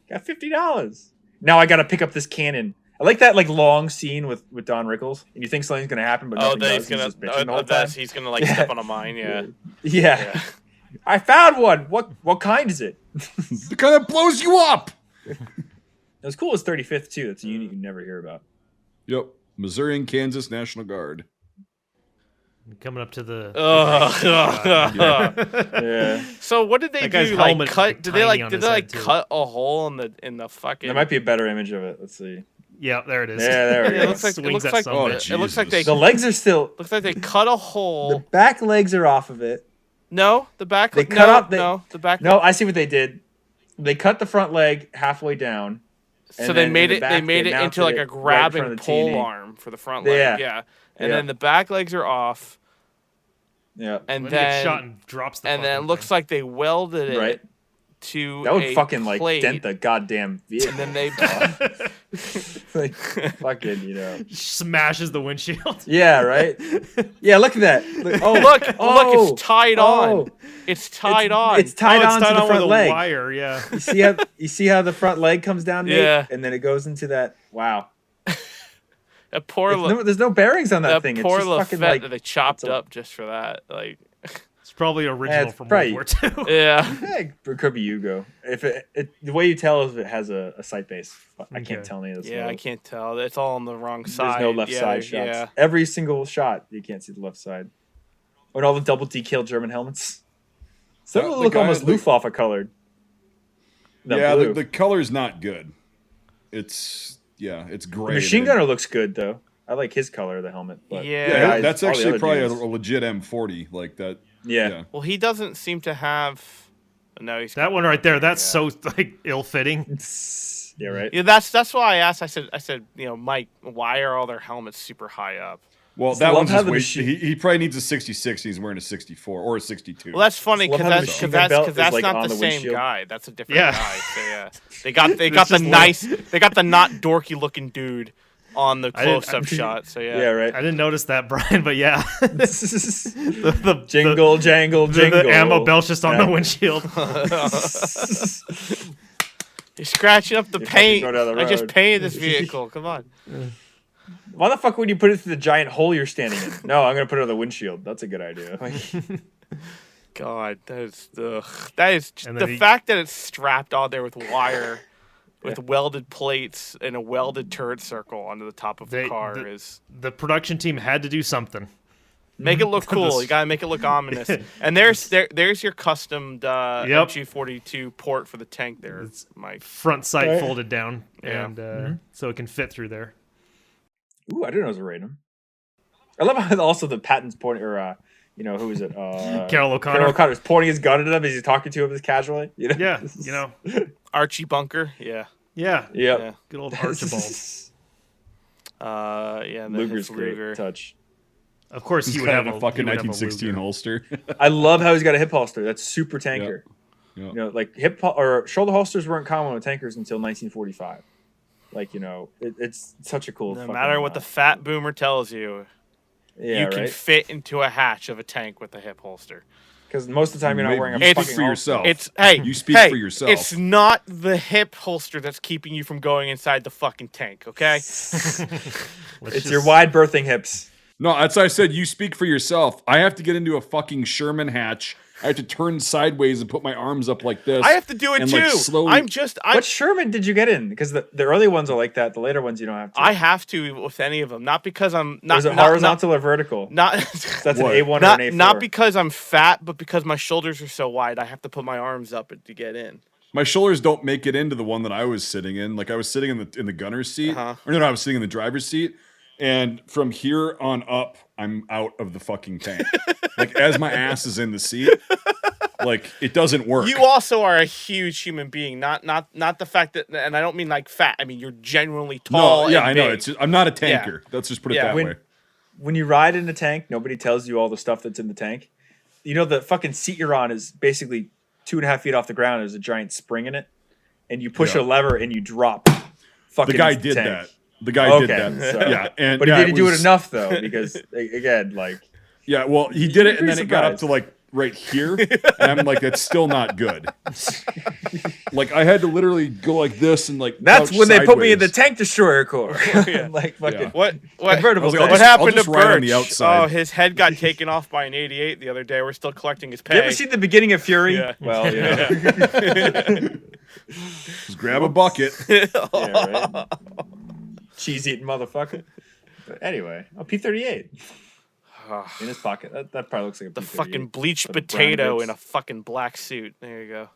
Got $50. Now I got to pick up this cannon. I like that long scene with Don Rickles, and you think something's gonna happen, but nothing does. He's gonna step on a mine. Yeah. I found one. What kind is it? The kind that blows you up. As cool as 35th too. That's a unit you never hear about. Yep, Missouri and Kansas National Guard. Coming up to the. Yeah. So what did they do? Cut? Did they cut a hole in the fucking? There might be a better image of it. Let's see. Yeah, there it is. Yeah, there it is. It looks like they. The legs are still. Looks like they cut a hole. The back legs are off of it. No, the back. They cut off. The back. No, I see what they did. They cut the front leg halfway down. So they made it. They made it into a grab and pull arm for the front leg. Yeah. And then the back legs are off. Yeah. And then shot and drops the. And then it looks like they welded it to that would fucking plate. dent the goddamn vehicle. And then they like fucking, you know. Smashes the windshield. Yeah, right. Yeah, look at that. Look, it's tied on. It's tied on. It's tied on to the front with a leg. wire. Yeah. You see how the front leg comes down, Nate? Yeah. And then it goes into that. Wow. That poor there's no bearings on that that thing. poor it's just fucking Lafette like that they chopped up just for that. Like, It's probably original it's from probably- World War II. yeah. it could be Yugo. If the way you tell is if it has a sight base. I can't Okay. tell any of this. Yeah, I can't tell. It's all on the wrong side. There's no left side shots. Yeah. Every single shot, you can't see the left side. And all the double decal German helmets. Some of them The look guy- almost the- Luftwaffe colored. Yeah, blue. the color's not good. It's gray. The machine gunner looks good though. I like his color of the helmet. But Yeah. the Yeah, guys- that's all the actually other probably a dudes- legit M40 like that. Yeah. Well, he doesn't seem to have. No, he's That one right there. That's so like ill-fitting. Yeah, right. Yeah, that's why I asked. I said, Mike, why are all their helmets super high up? Well, Just that love one's how just the way, machine- he probably needs a 66. He's wearing a 64 or a 62. Well, that's funny Love because how the that's machine gun belt is, that's like, not on the the same windshield. guy. That's a different Yeah. guy. So yeah, they got the just nice, they got the not dorky looking dude on the I didn't- close up shot. So yeah, Yeah, right. I didn't notice that, Brian, but yeah. the Jingle, jangle, the, jingle. the ammo belt's just on the Yeah. windshield. You're scratching up the You paint. fucking go down the I just road. painted this vehicle. Come on. Why the fuck would you put it through the giant hole you're standing in? No, I'm gonna put it on the windshield. That's a good idea. God, that is just, And then the fact that it's strapped on there with wire, with welded plates and a welded turret circle onto the top of the car is The production team had to do something. make it look cool. You gotta make it look ominous. And there's your custom Yep. MG42 port for the tank there, Mike. Front sight Right. folded down, Yeah. and so it can fit through there. Ooh, I didn't know it was a Raynham. I love how also the patent's pointing, or who is it? Carol O'Connor. Carol O'Connor's pointing his gun at him as he's talking to him as casually. You know? Yeah, Archie Bunker, yeah. Yeah. Yep. Yeah. Good old Archibald. Yeah, and then Luger's his great Luger. touch. Of course, He's he would got have a fucking he would have a 1916 Luger. holster. I love how he's got a hip holster. That's super tanker. Yeah. You know, like or shoulder holsters weren't common with tankers until 1945. Like, it's such a cool. No fucking, matter what the fat boomer tells you, yeah, you can right? fit into a hatch of a tank with a hip holster. Because most of the time you're not Maybe wearing a you fucking speak for holster. yourself. It's hey, You speak hey, for yourself. It's not the hip holster that's keeping you from going inside the fucking tank, okay? It's your wide berthing hips. No, that's why I said you speak for yourself. I have to get into a fucking Sherman hatch. I have to turn sideways and put my arms up like this. I have to do it and, too. like, slowly- I'm What Sherman did you get in? Because the early ones are like that. The later ones you don't have to. I have to with any of them, not because I'm not Is it not- horizontal or vertical? Not That's an What? A1 not, or an A4. not because I'm fat, but because my shoulders are so wide. I have to put my arms up to get in. My shoulders don't make it into the one that I was sitting in. Like I was sitting in the gunner's seat, Uh-huh. or no, I was sitting in the driver's seat, and from here on up, I'm out of the fucking tank. Like as my ass is in the seat, like it doesn't work. You also are a huge human being, not the fact that, and I don't mean like fat. I mean you're genuinely tall. no, yeah, and I know. big. It's just, I'm not a tanker. Let's just put it Yeah. that way. When you ride in a tank, nobody tells you all the stuff that's in the tank. The fucking seat you're on is basically 2.5 feet off the ground. There's a giant spring in it, and you push Yeah. a lever and you drop. Fucking The guy into did tank. that. The guy did Okay, that. so- Yeah, and But yeah, he didn't do it was- enough though, because again, like Yeah, well, he did it, and You'd be then it got up surprised. to like right here, and I'm like, that's still not good. Like I had to literally go like this and like. that's crouch when they put me in the sideways. tank destroyer corps. Yeah. Like fucking Yeah. What convertible. I was like, tank. I'll what just- happened just to ride on Birch? the outside. Oh, his head got taken off by an 88 the other day. We're still collecting his pay. You ever seen the beginning of Fury? Yeah. Well, Just grab a bucket. yeah, right. Cheese eating motherfucker. But anyway, P38 in his pocket. That probably looks like a The P38. fucking bleached With brown potato bits. in a fucking black suit. There you go.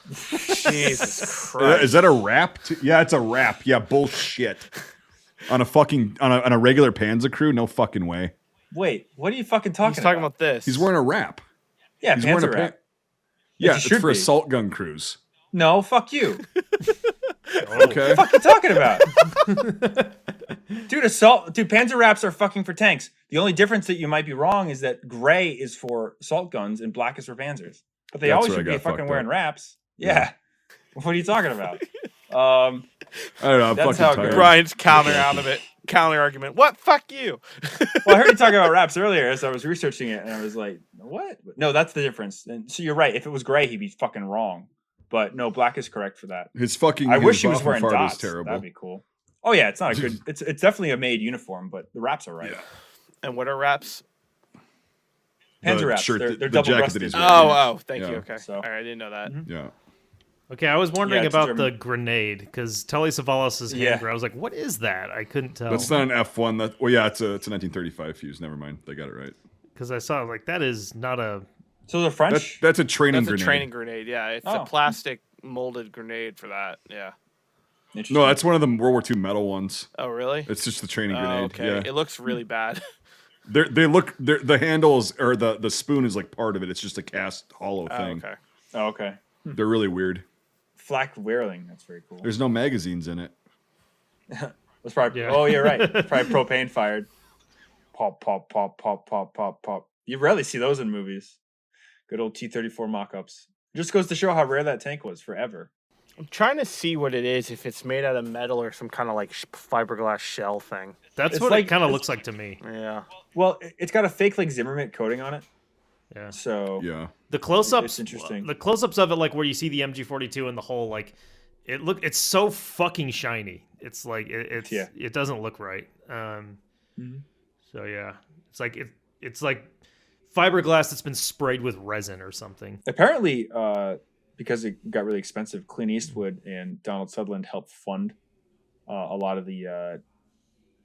Jesus Is Christ. that a wrap? Yeah, it's a wrap. Yeah, bullshit. On a fucking on a regular Panzer crew? No fucking way. Wait, what are you fucking talking He's talking about? about this. He's wearing a wrap. Yeah, He's wearing a Panzer pan- wrap. Yeah, It it's should for be. assault gun crews. No, fuck you. Okay. What are you talking about? Dude, Panzer wraps are fucking for tanks. The only difference that you might be wrong is that gray is for assault guns and black is for Panzers. But they That's always where I should be got fucking fucked wearing up. wraps. Yeah. What are you talking about? I don't know. I'm That's fucking how it tired. goes. Brian's counter argument. What? Fuck you. Well, I heard you talking about raps earlier, so I was researching it, and I was like, "What?" No, that's the difference. And so you're right. If it was gray, he'd be fucking wrong. But no, black is correct for that. His fucking. I his wish he was Waffen wearing fart dots. is terrible. That'd be cool. Oh yeah, it's not a good. It's definitely a made uniform, but the raps are right. Yeah. And what are raps? Panzer The wraps. shirt They're that- the double jacket that breasted. he's wearing. Oh, thank Yeah. you. Okay. So- All right, I didn't know that. Yeah. Okay, I was wondering Yeah, it's about German. the grenade because Telly Savalas' hand Yeah. grenade. I was like, what is that? I couldn't tell. That's not an F1. That well, yeah, it's a 1935 fuse. Never mind, they got it right. Because I saw like that is not a. So the French. That's a training That's a grenade. training grenade. Yeah, it's Oh. a plastic molded grenade for that. Yeah. Interesting. No, that's one of the World War II metal ones. Oh, really? It's just the training Oh, grenade. okay. Yeah, It looks really bad. the handles or the spoon is like part of it. It's just a cast hollow Oh, thing. okay. Oh, okay. They're really weird. Flak Wehrling. That's very cool. There's no magazines in it. That's probably. Yeah. Oh, you're right. Probably propane fired. Pop, pop, pop, pop, pop, pop, pop. You rarely see those in movies. Good old T-34 mock-ups. Just goes to show how rare that tank was forever. I'm trying to see what it is, if it's made out of metal or some kind of like fiberglass shell thing. That's It's what like- it kind of it's- looks like to me. Yeah. Well, it's got a fake like Zimmerman coating on it. Yeah. So Yeah. The close-ups, It's interesting. The close-ups of it, like where you see the MG42 and the whole, like, it's so fucking shiny. It's like it doesn't look right. So yeah, it's like fiberglass that's been sprayed with resin or something. apparently, because it got really expensive, Clint Eastwood and Donald Sutherland helped fund a lot of the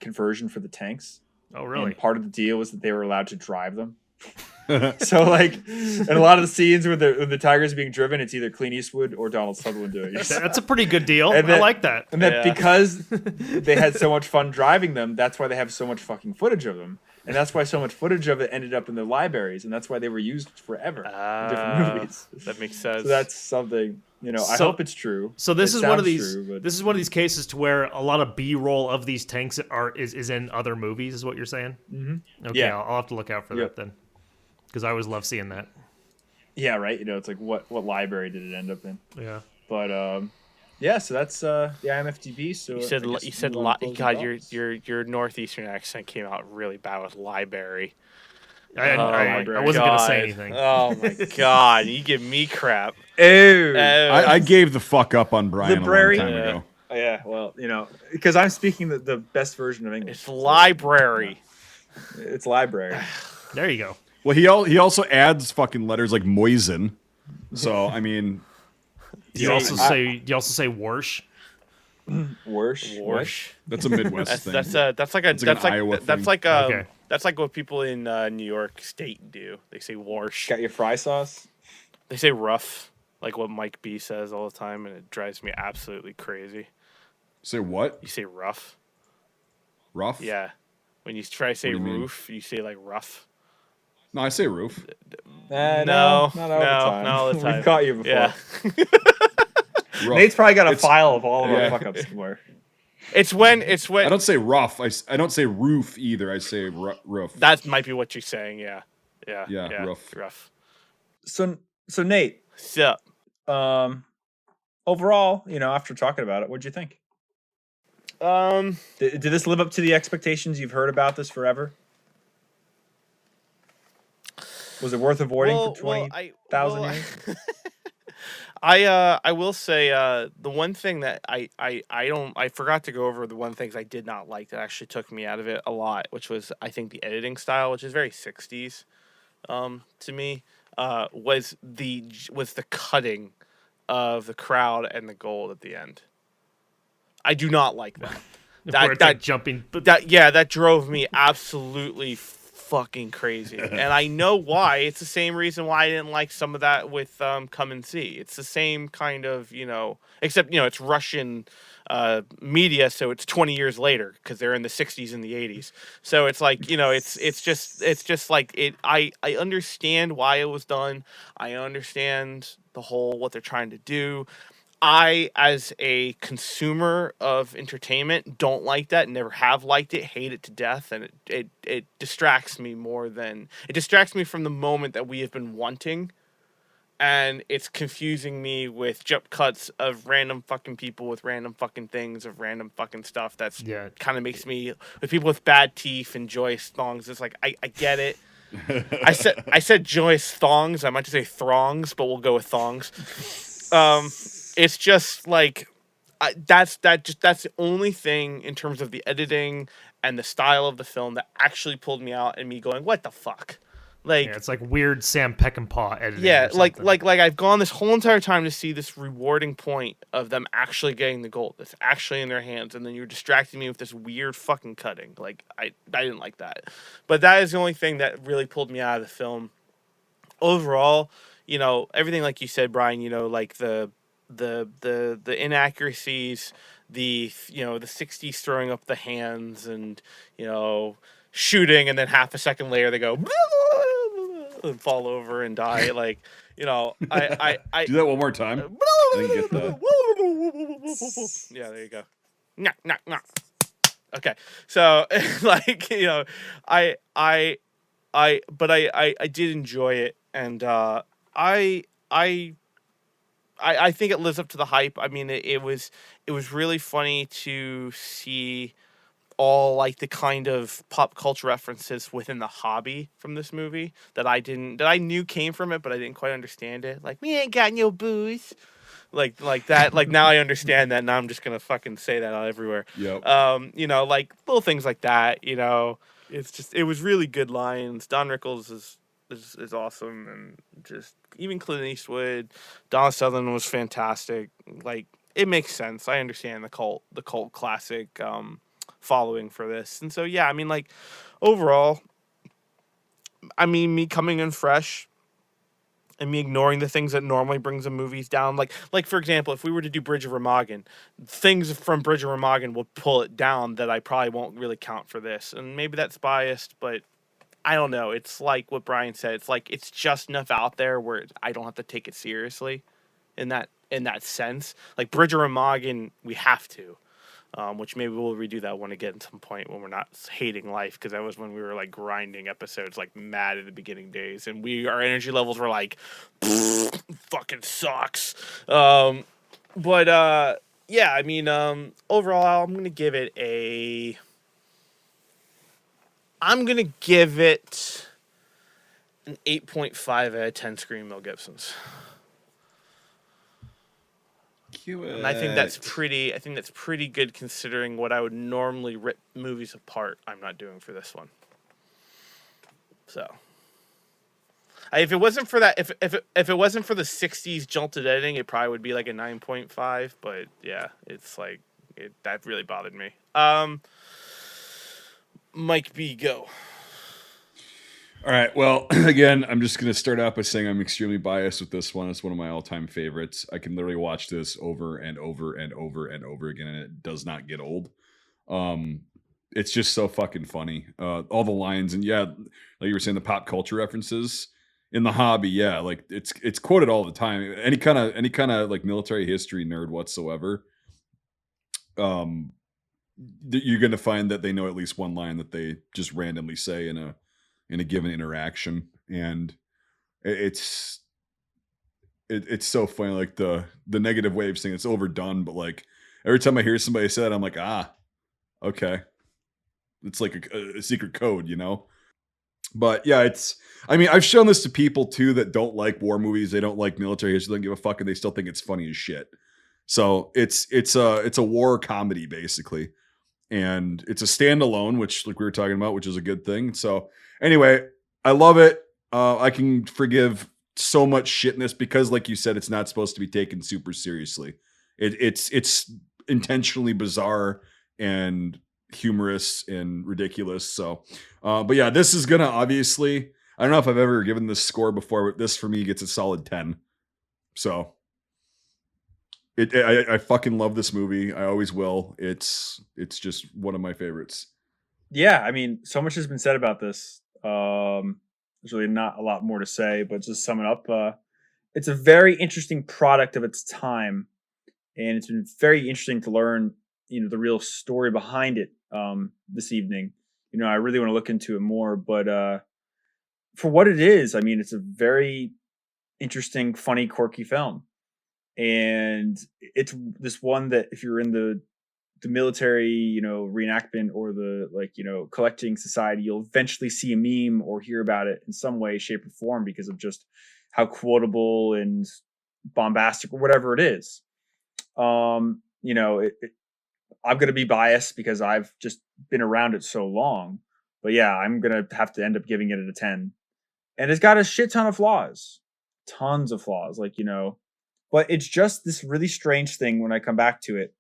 conversion for the tanks. Oh really? And part of the deal was that they were allowed to drive them. So like, in a lot of the scenes where the Tiger's being driven, it's either Clint Eastwood or Donald Sutherland doing it. That's a pretty good deal. And I that- like that. And that Yeah. because they had so much fun driving them, that's why they have so much fucking footage of them. And that's why so much footage of it ended up in the libraries, and that's why they were used forever in different movies. That makes sense. So that's something, I So- hope it's true. So this It is one of sounds these. true, but- This is one of these cases to where a lot of B-roll of these tanks is in other movies. Is what you're saying? Mm-hmm. Okay, Yeah. I'll have to look out for Yep. that then, because I always love seeing that. Yeah, right. It's like what library did it end up in? Yeah. But yeah. So that's the IMFDB. So You said I guess you said we'll close the God, thoughts. your northeastern accent came out really bad with library. I library. wasn't gonna say God. anything. Oh my God, you give me crap. Ew. I gave the fuck up on Brian Library? a long time Yeah. ago. Yeah. Well, because I'm speaking the best version of English. It's library. It's library. There you go. Well, he also adds fucking letters like Moisen. So I mean, Do you also say Warsh? Worse. Warsh. that's a Midwest That's thing. that's like It's like an Iowa that's thing. like Okay. that's like what people in New York State do. They say warsh. Got your fry sauce? They say rough, like what Mike B says all the time, and it drives me absolutely crazy. Say what? You say rough. Rough? Yeah. When you try to say What do you mean? roof, you say like rough. No, I say roof. No, No, not all the no, time. not all the time. We've caught you before. Yeah. Rough. Nate's probably got a It's- file of all of yeah. our fuck ups somewhere. It's when I don't say rough. I don't say roof either. I say roof. that might be what you're saying. Yeah. Yeah. Yeah, rough. Rough. So Nate, So, overall, after talking about it, what'd you think? Did this live up to the expectations you've heard about this forever? Was it worth avoiding for 20,000 years? I will say the one thing that I forgot to go over the one things I did not like that actually took me out of it a lot, which was I think the editing style, which is very 60s to me, was the cutting of the crowd and the gold at the end. I do not like that. Where it's like jumping. But that drove me absolutely fucking crazy. And I know why. It's the same reason why I didn't like some of that with Come and See. It's the same kind of, except, it's Russian media, so it's 20 years later because they're in the 60s and the 80s. So it's like, it's just like it. I understand why it was done. I understand the whole what they're trying to do. I, as a consumer of entertainment, don't like that. Never have liked it. Hate it to death, and it distracts me more than it distracts me from the moment that we have been wanting and it's confusing me with jump cuts of random fucking people with random fucking things of random fucking stuff. That's kind of makes me, with people with bad teeth and joyous thongs. It's like I get it. I said joyous thongs. I meant to say throngs, but we'll go with thongs. It's just like that's the only thing in terms of the editing and the style of the film that actually pulled me out and me going, what the fuck? Like, it's like weird Sam Peckinpah editing. Yeah, like I've gone this whole entire time to see this rewarding point of them actually getting the gold that's actually in their hands, and then you're distracting me with this weird fucking cutting. Like, I didn't like that. But that is the only thing that really pulled me out of the film. Overall, everything like you said, Brian, like the inaccuracies, the 60s throwing up the hands and, shooting, and then half a second later they go and fall over and die. Like, I do that one more time. I didn't get that. Yeah, there you go. Nah, nah, nah. Okay, so like, I did enjoy it, and I think it lives up to the hype. I mean, it was really funny to see all like the kind of pop culture references within the hobby from this movie that I knew came from it, but I didn't quite understand it. Like, we ain't got no booze. Like that. Like, now I understand that. Now I'm just gonna fucking say that out everywhere. Yep. Like little things like that. It's just, it was really good lines. Don Rickles is awesome, and just even Clint Eastwood, Donald Sutherland was fantastic. Like, it makes sense. I understand the cult classic following for this, and so yeah, I mean, like, overall, I mean, me coming in fresh and me ignoring the things that normally brings the movies down, like for example, if we were to do Bridge of Remagen, things from Bridge of Remagen will pull it down that I probably won't really count for this, and maybe that's biased, but I don't know. It's like what Brian said. It's like, it's just enough out there where I don't have to take it seriously in that sense. Like, Bridge of Remagen, we have to. Which maybe we'll redo that one again at some point when we're not hating life, because that was when we were like grinding episodes like mad at the beginning days, and our energy levels were like fucking sucks. Yeah, I mean, overall, I'm gonna give it an 8.5 out of 10 Screaming Mel Gibsons. And I think that's pretty good considering what I would normally rip movies apart. I'm not doing for this one. So, if it wasn't for that, if it wasn't for the 60s jolted editing, it probably would be like a 9.5. But yeah, it's like that really bothered me. Mike B, go. All right. Well, again, I'm just going to start out by saying I'm extremely biased with this one. It's one of my all-time favorites. I can literally watch this over and over and over and over again, and it does not get old. It's just so fucking funny. All the lines, and yeah, like you were saying, the pop culture references in the hobby. Yeah, like it's quoted all the time. Any kind of like military history nerd whatsoever. You're going to find that they know at least one line that they just randomly say in a given interaction, and it's so funny. Like the negative wave thing, it's overdone, but like every time I hear somebody say that, I'm like, okay, it's like a secret code, But yeah, I mean, I've shown this to people too that don't like war movies, they don't like military history, they don't give a fuck, and they still think it's funny as shit. So it's a war comedy basically, and it's a standalone, which like we were talking about, which is a good thing. So anyway, I love it. I can forgive so much shit in this because, like you said, it's not supposed to be taken super seriously. It's intentionally bizarre and humorous and ridiculous. So, but yeah, this is gonna obviously. I don't know if I've ever given this score before, but this for me gets a solid 10. So, I fucking love this movie. I always will. It's just one of my favorites. Yeah, I mean, so much has been said about this. There's really not a lot more to say, but just sum it up. It's a very interesting product of its time, and it's been very interesting to learn, the real story behind it this evening. I really want to look into it more, but for what it is, I mean, it's a very interesting, funny, quirky film. And it's this one that if you're in the military, reenactment or the collecting society, you'll eventually see a meme or hear about it in some way, shape, or form because of just how quotable and bombastic or whatever it is. I'm going to be biased because I've just been around it so long, but yeah, I'm going to have to end up giving it a 10. And it's got a shit ton of flaws, tons of flaws, but it's just this really strange thing when I come back to it.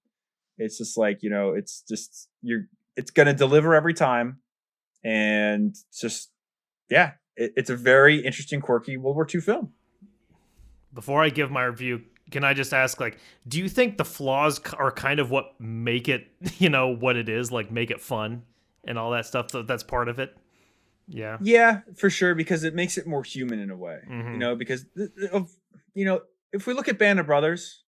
It's just it's going to deliver every time. And it's just, yeah, it's a very interesting, quirky World War II film. Before I give my review, can I just ask, do you think the flaws are kind of what make it, what it is, make it fun and all that stuff? That's part of it. Yeah. Yeah, for sure. Because it makes it more human in a way, because if we look at Band of Brothers,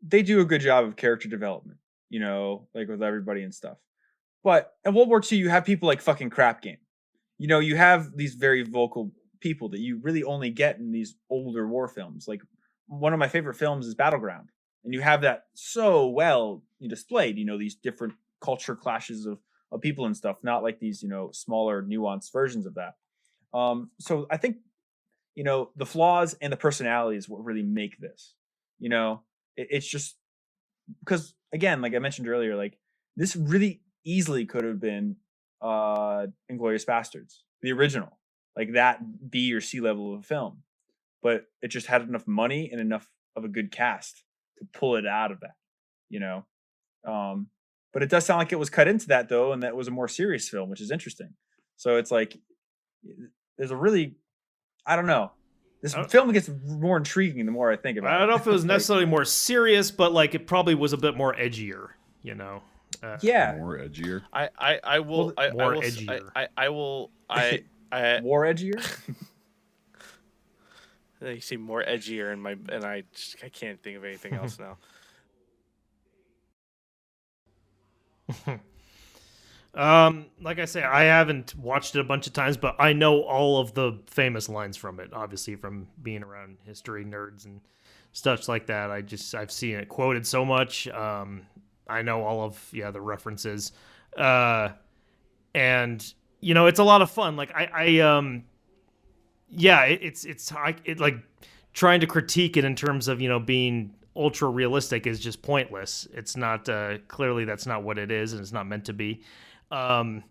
they do a good job of character development, with everybody and stuff. But in World War II, you have people like fucking Crap Game. You have these very vocal people that you really only get in these older war films. Like one of my favorite films is Battleground. And you have that so well displayed, these different culture clashes of people and stuff, not like these, smaller nuanced versions of that. So I think, the flaws and the personality is what really make this, it's just because, again, like I mentioned earlier, this really easily could have been Inglourious Bastards, the original, that B or C level of a film, but it just had enough money and enough of a good cast to pull it out of that, but it does sound like it was cut into that though, and that was a more serious film, which is interesting. So it's there's a really, I don't know. This film gets more intriguing the more I think about it. I don't know if it was necessarily more serious, but it probably was a bit more edgier, yeah, more edgier. I will. More edgier. I will. More edgier. You see more edgier and I can't think of anything else now. Like I say, I haven't watched it a bunch of times, but I know all of the famous lines from it, obviously from being around history nerds and stuff like that. I've seen it quoted so much. I know all of the references. And it's a lot of fun. It's trying to critique it in terms of, being ultra realistic is just pointless. It's not, clearly that's not what it is, and it's not meant to be. I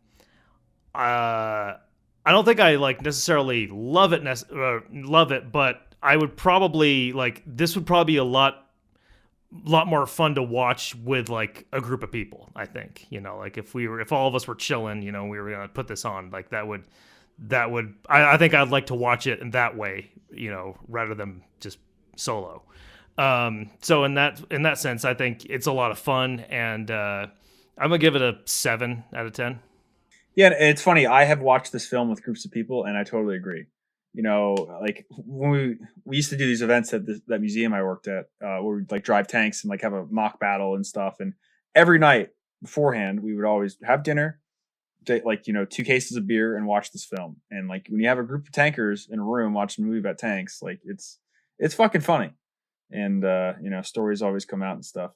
don't think I necessarily love it, but I would probably this would probably be a lot more fun to watch with a group of people. I think, if all of us were chilling, we were going to put this on, I think I'd like to watch it in that way, rather than just solo. So in that sense, I think it's a lot of fun, and I'm gonna give it a 7 out of 10. Yeah, and it's funny. I have watched this film with groups of people, and I totally agree. When we used to do these events at that museum I worked at, where we'd drive tanks and have a mock battle and stuff. And every night beforehand, we would always have dinner, 2 cases of beer, and watch this film. And when you have a group of tankers in a room watching a movie about tanks, it's fucking funny. And stories always come out and stuff.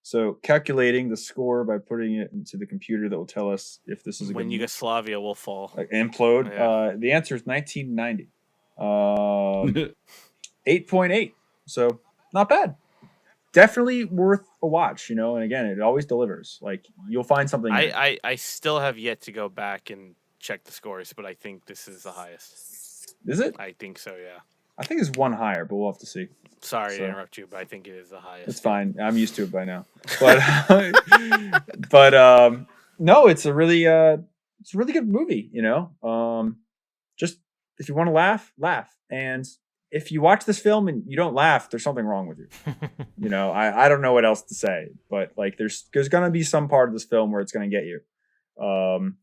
So calculating the score by putting it into the computer that will tell us if this is when Yugoslavia will fall, implode. Yeah. The answer is 1990. 8.8. So not bad. Definitely worth a watch. And again, it always delivers. You'll find something. I still have yet to go back and check the scores, but I think this is the highest. Is it? I think so. Yeah. I think it's one higher, but we'll have to see. Sorry to interrupt you, but I think it is the highest. It's fine. I'm used to it by now. But no, it's a really good movie. Just if you want to laugh. And if you watch this film and you don't laugh, there's something wrong with you. I don't know what else to say, but there's gonna be some part of this film where it's gonna get you. And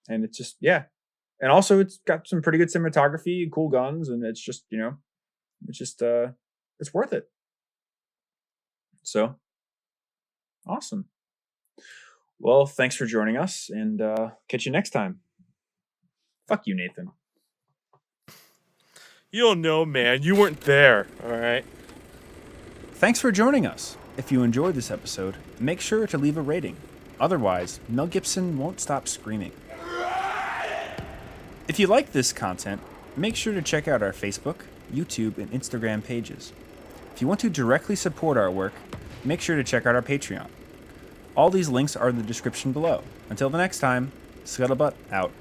it's just, yeah. And also it's got some pretty good cinematography and cool guns, and it's just, it's worth it. So awesome. Well, thanks for joining us, and catch you next time. Fuck you, Nathan. You don't know, man. You weren't there. All right. Thanks for joining us. If you enjoyed this episode, make sure to leave a rating. Otherwise, Mel Gibson won't stop screaming. If you like this content, make sure to check out our Facebook, YouTube, and Instagram pages. If you want to directly support our work, make sure to check out our Patreon. All these links are in the description below. Until the next time, Scuttlebutt out.